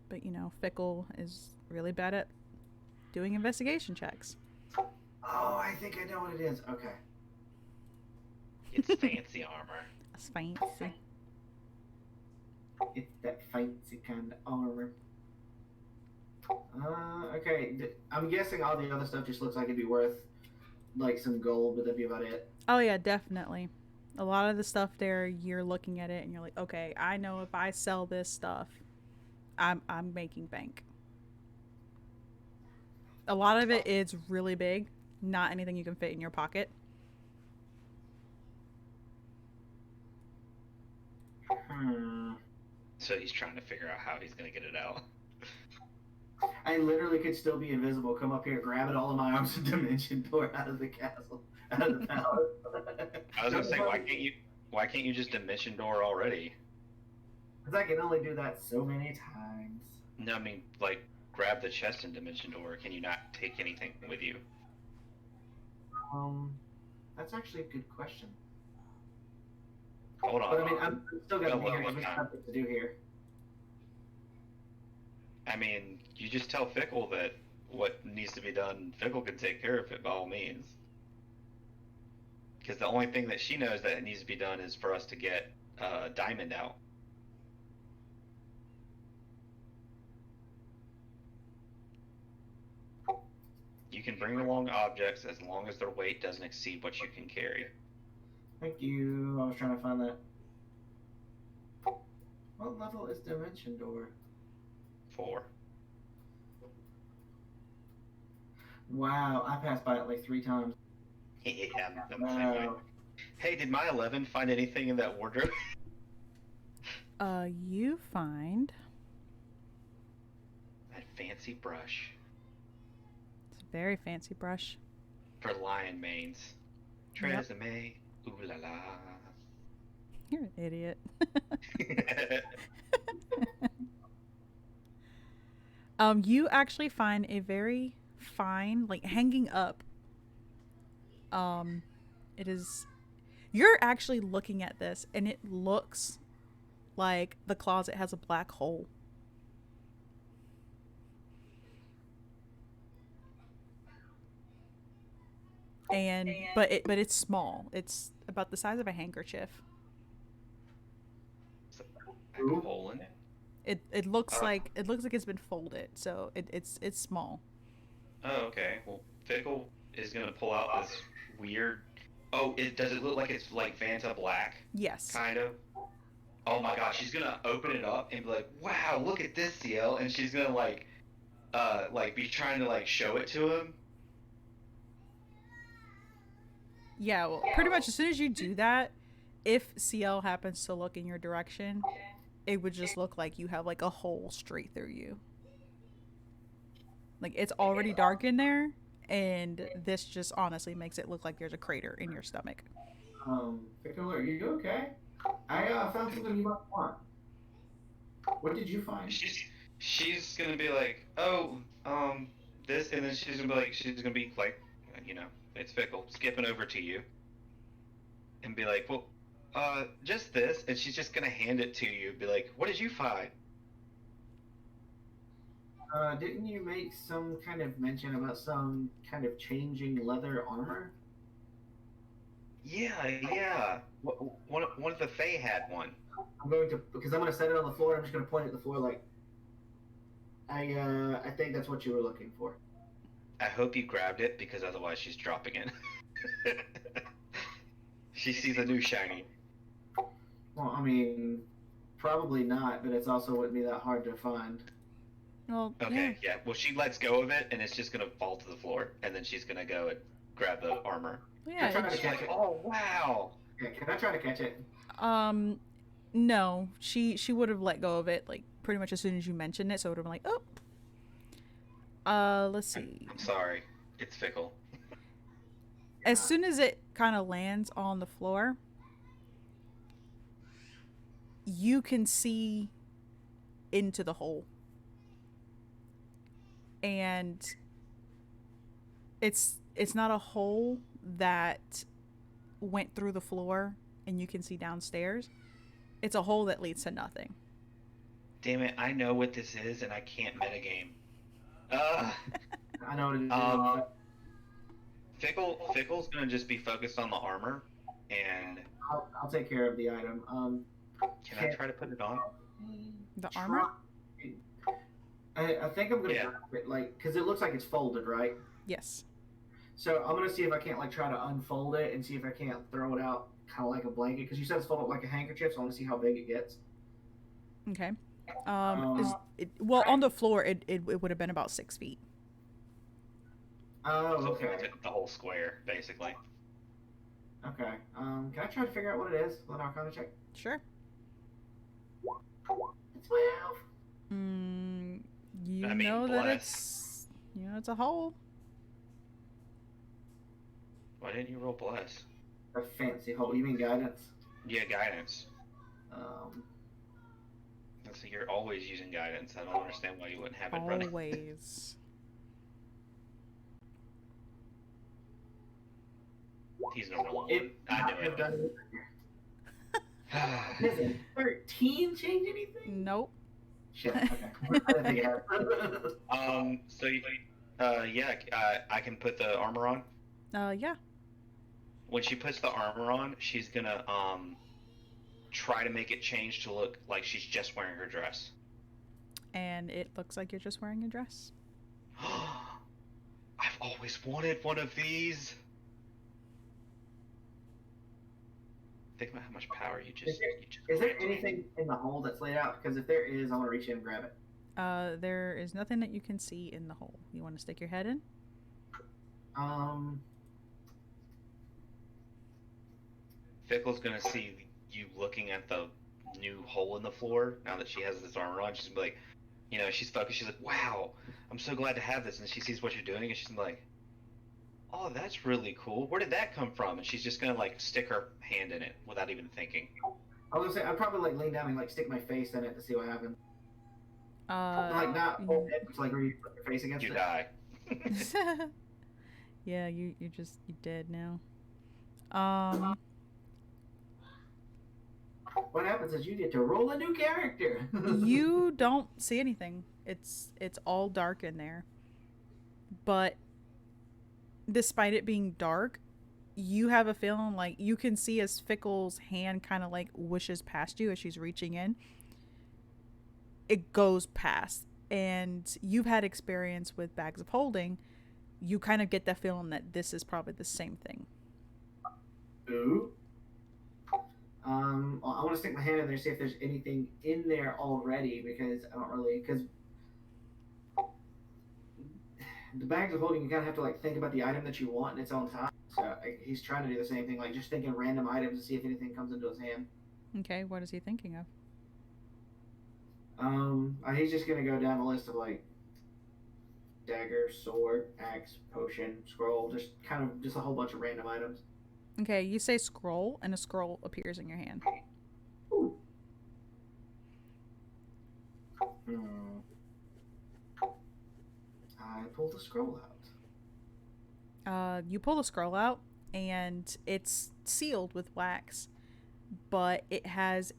A: But you know, Fickle is really bad at doing investigation checks.
B: Oh, I think I know what it is. Okay.
C: It's fancy armor.
A: That's fancy.
B: It's that fancy kind of armor. Okay. I'm guessing all the other stuff just looks like it'd be worth like some gold, but that'd be about it.
A: Oh yeah, definitely. A lot of the stuff there, you're looking at it and you're like, okay, I know if I sell this stuff, I'm making bank. A lot of it is really big, not anything you can fit in your pocket.
C: So he's trying to figure out how he's gonna get it out.
B: I literally could still be invisible. Come up here, grab it all in my arms, and dimension door out of the castle, out of the palace.
C: I was gonna say, why can't you just dimension door already?
B: Because I can only do that so many times.
C: No, I mean, like, grab the chest and dimension door. Can you not take anything with you?
B: That's actually a good question.
C: Hold on.
B: But I mean, I'm still gonna
C: Oh,
B: be here
C: well,
B: because we have nothing to do here.
C: I mean, you just tell Fickle that what needs to be done, Fickle can take care of it by all means. Because the only thing that she knows that needs to be done is for us to get Diamond out. You can bring along objects as long as their weight doesn't exceed what you can carry.
B: Thank you. I was trying to find that. What level is dimension door?
C: 4.
B: Wow, I passed by it like 3 times.
C: Yeah, I'm the same way. Hey, did my 11 find anything in that wardrobe?
A: You find
C: That fancy brush
A: it's a very fancy brush.
C: for lion manes.
A: Yep.
C: Tresemme, ooh la la.
A: You're an idiot. You actually find a very fine, like hanging up. It is. You're actually looking at this, and it looks like the closet has a black hole. And but it's small. It's about the size of a handkerchief.
C: Like a hole in it.
A: It looks like it's been folded, so it's small.
C: Oh, okay. Well, Fickle is gonna pull out this weird. Oh, does it look like it's like Vanta Black?
A: Yes.
C: Kind of. Oh my gosh, she's gonna open it up and be like, "Wow, look at this, CL," and she's gonna like be trying to like show it to him.
A: Yeah, well, pretty much as soon as you do that, if CL happens to look in your direction, it would just look like you have like a hole straight through you. Like it's already dark in there, and this just honestly makes it look like there's a crater in your stomach.
B: Fickle, are you okay? I found something you might want. What did you find?
C: She's gonna be like, "Oh, this," and then she's gonna be like, you know, it's Fickle, skipping over to you, and be like, "Well, just this," and she's just gonna hand it to you, be like, "What did you find?"
B: Didn't you make some kind of mention about some kind of changing leather armor?
C: Yeah, yeah. One of the Fae had one.
B: I'm going to because I'm going to set it on the floor. I'm just going to point at the floor like I think that's what you were looking for.
C: I hope you grabbed it because otherwise she's dropping it. She sees a new shiny.
B: Well, I mean, probably not, but it's also wouldn't be that hard to find.
A: Well, yeah.
C: Okay, yeah. Well, she lets go of it and it's just gonna fall to the floor, and then she's gonna go and grab the armor.
A: Yeah,
B: Can I try to
C: She's
B: catch
C: like,
B: it?
C: "Oh wow!"
B: Yeah, can I try to catch it?
A: um no, she would have let go of it like pretty much as soon as you mentioned it, so it would have been like, "Oh, let's see."
C: I'm sorry, it's fickle.
A: As soon as it kind of lands on the floor, you can see into the hole. And it's not a hole that went through the floor and you can see downstairs. It's a hole that leads to nothing.
C: Damn it! I know what this is, and I can't metagame. Uh,
B: I know what it is.
C: um, Fickle's gonna just be focused on the armor, and
B: I'll take care of the item.
C: can I try to put it on?
A: The armor?
B: I think I'm gonna
C: Yeah.
B: grab it like because it looks like it's folded, right?
A: Yes.
B: So I'm gonna see if I can't like try to unfold it and see if I can't throw it out kind of like a blanket because you said it's folded like a handkerchief, so I want to see how big it gets.
A: Okay.
B: Um,
A: Well, on the floor, it would have been about 6 feet.
B: Oh,
C: So
B: okay,
C: I took the whole square, basically.
B: okay. Can I try to figure out what it is? Let Arcana check.
A: Sure.
B: It's 12.
A: You
C: I mean,
A: know that
C: bless.
A: it's a hole.
C: Why didn't you roll bless?
B: A fancy hole. You mean guidance?
C: Yeah, guidance.
B: Um,
C: Let's see, you're always using guidance. I don't understand why you wouldn't have it running.
A: Always.
C: He's gonna roll
B: it
C: one. I knew
B: have done
C: it.
B: Does a 13 change anything?
A: Nope.
B: Shit. Okay. I didn't think it had.
C: So, yeah, I can put the armor on.
A: Yeah.
C: When she puts the armor on, she's gonna, try to make it change to look like she's just wearing her dress.
A: And it looks like you're just wearing a dress.
C: I've always wanted one of these. Think about how much power you just.
B: Is there anything in the hole that's laid out? Because if there is, I want to reach in and grab it.
A: There is nothing that you can see in the hole. You want to stick your head in?
C: Fickle's gonna see you looking at the new hole in the floor now that she has this armor on. She's gonna be like, she's focused. She's like, "Wow, I'm so glad to have this." And she sees what you're doing, and she's gonna be like, "Oh, that's really cool. Where did that come from?" And she's just gonna like stick her hand in it without even thinking.
B: I was gonna say I'd probably like lean down and like stick my face in it to see what happens. Like not
A: you-
B: hold it, just like where you put your face against
C: You
B: it.
C: die.
A: Yeah, you dead now. Um,
B: What happens is you get to roll a new character.
A: you don't see anything. It's all dark in there. But despite it being dark, you have a feeling like you can see as Fickle's hand kind of like whooshes past you as she's reaching in. It goes past. And you've had experience with bags of holding. You kind of get that feeling that this is probably the same thing.
B: Ooh. Well, I want to stick my hand in there see if there's anything in there already because I don't really because the bags of holding you kind of have to like think about the item that you want in its own time. So he's trying to do the same thing, like just thinking random items to see if anything comes into his hand.
A: Okay, what is he thinking of?
B: He's just gonna go down the list of like dagger, sword, axe, potion, scroll, just a whole bunch of random items.
A: Okay, you say scroll, and a scroll appears in your hand.
B: Ooh. Hmm. I pulled the scroll out.
A: You pull the scroll out, and it's sealed with wax, but it has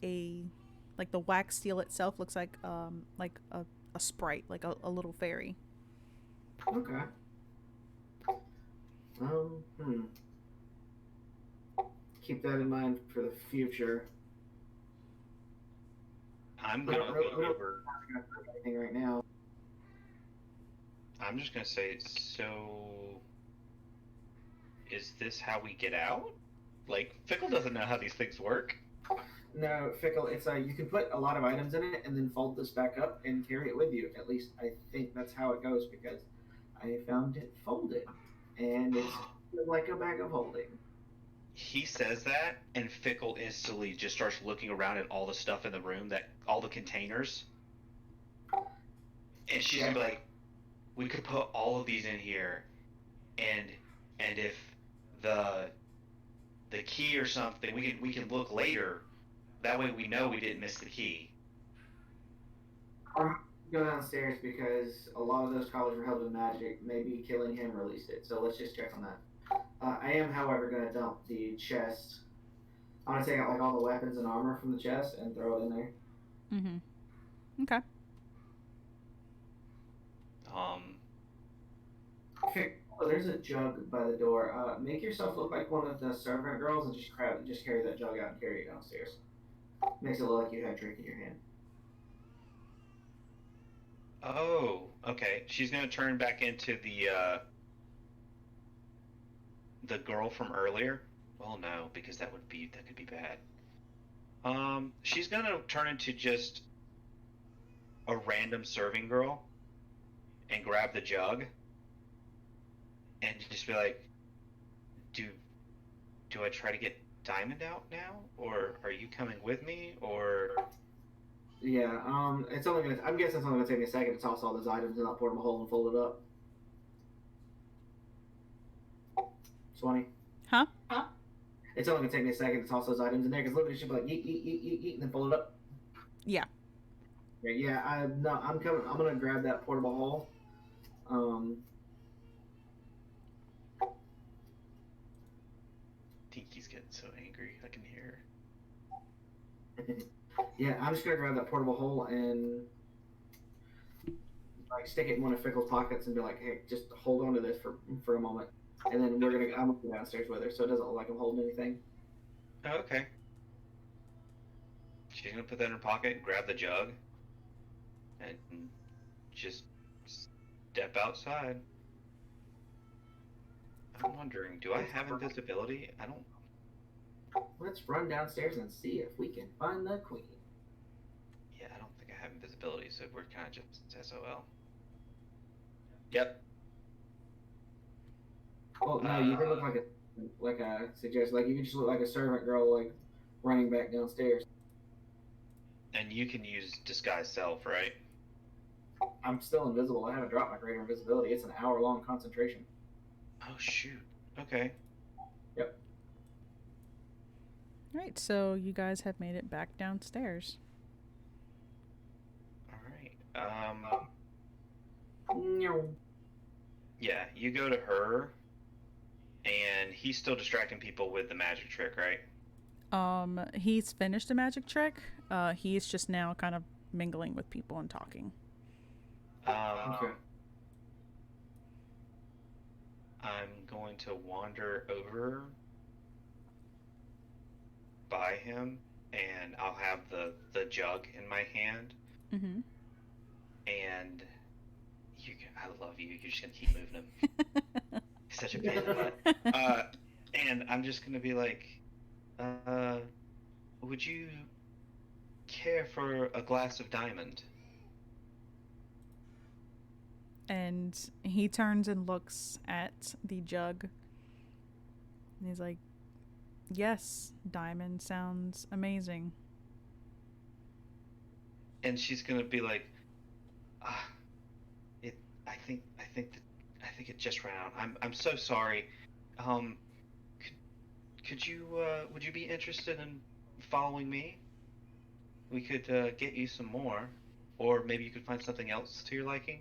A: like the wax seal itself looks like a sprite, like a little fairy.
B: Okay. Hmm. keep that in mind for the future.
C: I'm
B: We
C: gonna
B: don't
C: go
B: really, we don't
C: over.
B: have anything right now.
C: I'm just gonna say, so is this how we get out? Like, Fickle doesn't know how these things work.
B: No, Fickle, it's you can put a lot of items in it and then fold this back up and carry it with you. At least I think that's how it goes because I found it folded and it's like a bag of holding.
C: He says that, and Fickle instantly just starts looking around at all the stuff in the room, that all the containers, and she's
B: Yeah.
C: gonna be like, "We could put all of these in here, and if the the key or something, we can look later. That way, we know we didn't miss the key."
B: Go downstairs because a lot of those collars were held with magic. Maybe killing him released it. So let's just check on that. I am, however, going to dump the chest. I'm going to take out like all the weapons and armor from the chest and throw it in there.
A: Mm-hmm. Okay.
C: Um,
B: Oh, there's a jug by the door. Make yourself look like one of the servant girls and just carry that jug out and carry it downstairs. Makes it look like you had a drink in your hand.
C: oh, okay. She's gonna turn back into the girl from earlier. Well, no, because that could be bad. She's gonna turn into just a random serving girl and grab the jug and just be like, "Do do I try to get Diamond out now, or are you coming with me, or?"
B: Yeah, it's only gonna. I'm guessing it's only gonna take me a second to toss all those items in that portable hole and fold it up. 20.
A: Huh?
B: It's only gonna take me a second to toss those items in there because literally she'll be like, yeet, yeet, yeet, yeet, yeet, and then fold it up.
A: Yeah.
B: Yeah. I'm coming. I'm gonna grab that portable hole. Um,
C: Tinky's getting so angry. I can hear
B: yeah, I'm just gonna grab that portable hole and like stick it in one of Fickle's pockets and be like, hey, just hold on to this for a moment, and then I'm gonna go downstairs with her so it doesn't look like I'm holding anything.
C: her. Oh, okay. She's gonna put that in her pocket, grab the jug, and just step outside. I'm wondering, do I have invisibility? I don't.
B: Let's run downstairs and see if we can find the queen.
C: Yeah, I don't think I have invisibility, so we're kind of just SOL. Yep.
B: Well, no, you can look like a suggest like you can just look like a servant girl like running back downstairs.
C: And you can use disguise self, right?
B: I'm still invisible. I haven't dropped my greater invisibility. It's an hour-long concentration.
C: Oh shoot. Okay.
B: Yep.
A: All right. So you guys have made it back downstairs.
C: All right.
B: No.
C: Yeah, you go to her, and he's still distracting people with the magic trick, right?
A: He's finished the magic trick. He's just now kind of mingling with people and talking.
B: Okay.
C: I'm going to wander over by him, and I'll have the jug in my hand,
A: Mm-hmm.
C: and I love you. You're just gonna keep moving him. He's such a pain in the butt. And I'm just gonna be like, would you care for a glass of diamond?
A: And he turns and looks at the jug. And he's like, yes, diamond sounds amazing.
C: And she's gonna be like, ah, it. I think it just ran out. I'm so sorry. Um, could you would you be interested in following me? We could get you some more, or maybe you could find something else to your liking.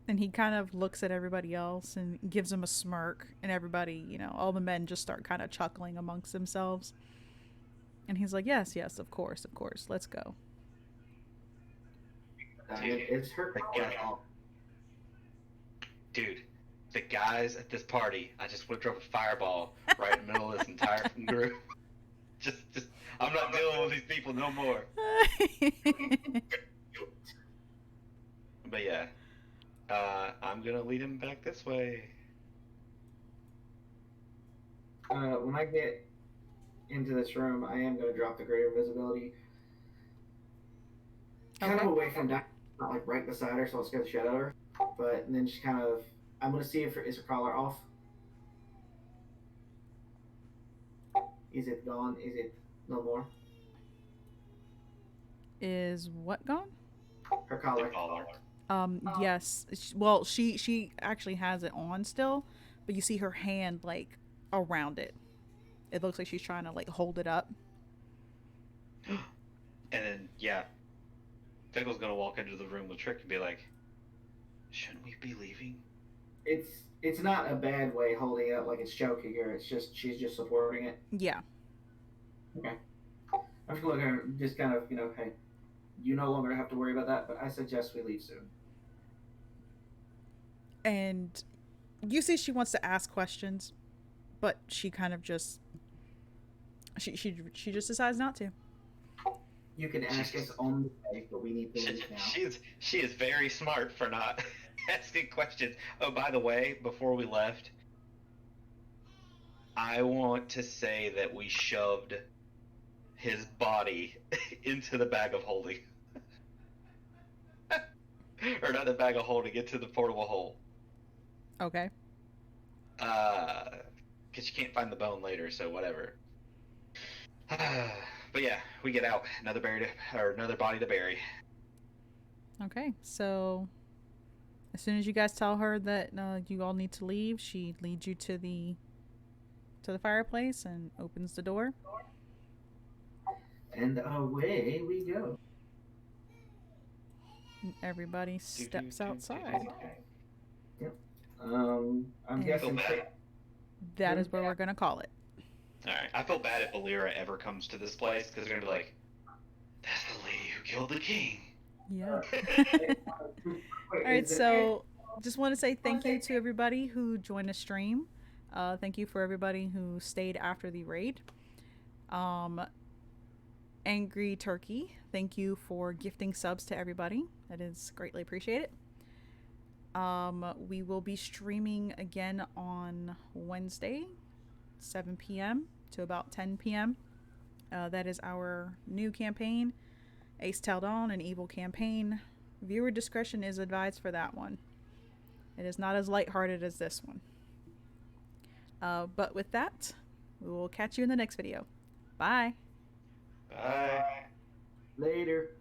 A: And he kind of looks at everybody else and gives them a smirk. And everybody, all the men just start kind of chuckling amongst themselves. And he's like, yes, yes, of course, let's go.
B: It's her.
C: The guy, dude, the guy guys, at this party, I just whipped up a fireball right in the middle of this entire group. Just, I'm not dealing with these people no more. But yeah, I'm gonna lead him back this way.
B: When I get into this room, I am going to drop the greater visibility kind
A: Okay.
B: of away from Diana, not like right beside her, so I'll scare the shit out of her. But then just kind of, I'm going to see if is her collar off. Is it gone? Is it no more?
A: Is what gone?
B: Her
C: The
B: collar.
C: collar.
A: Yes. Well, she actually has it on still, but you see her hand like around it. It looks like she's trying to like hold it up.
C: And then, yeah, Fickle's gonna walk into the room with Trick and be like, shouldn't we be leaving?
B: It's not a bad way holding it up like it's choking her. It's just she's just supporting it.
A: Yeah.
B: Okay. I'm just looking at her, just kind of, hey, you no longer have to worry about that, but I suggest we leave soon.
A: And you see she wants to ask questions, but she kind of just she just decides not to.
B: You can ask us on the way, but we need to leave now.
C: She is very smart for not asking questions. Oh, by the way, before we left, I want to say that we shoved his body into the bag of holding. Or not the bag of holding, into the portable hole.
A: Okay.
C: Because you can't find the bone later, so whatever. But yeah, we get out. Another body to bury.
A: Okay. So as soon as you guys tell her that you all need to leave, she leads you to the fireplace and opens the door.
B: And away we go.
A: And everybody steps outside.
B: Yep. I'm
A: And
B: guessing.
A: That is where we're gonna call it.
C: Alright, I feel bad if Alira ever comes to this place, because they're going to be like, that's the lady who killed the king.
A: Yeah.
B: Wait,
A: All right, so just want to say thank you to everybody who joined the stream. Thank you for everybody who stayed after the raid. Angry Turkey, thank you for gifting subs to everybody. That is greatly appreciated. We will be streaming again on Wednesday, 7 p.m. to about 10 p.m. That is our new campaign, Ace Tell Dawn, an evil campaign. Viewer discretion is advised for that one. It is not as lighthearted as this one. But with that, we will catch you in the next video. Bye.
C: Bye.
B: Later.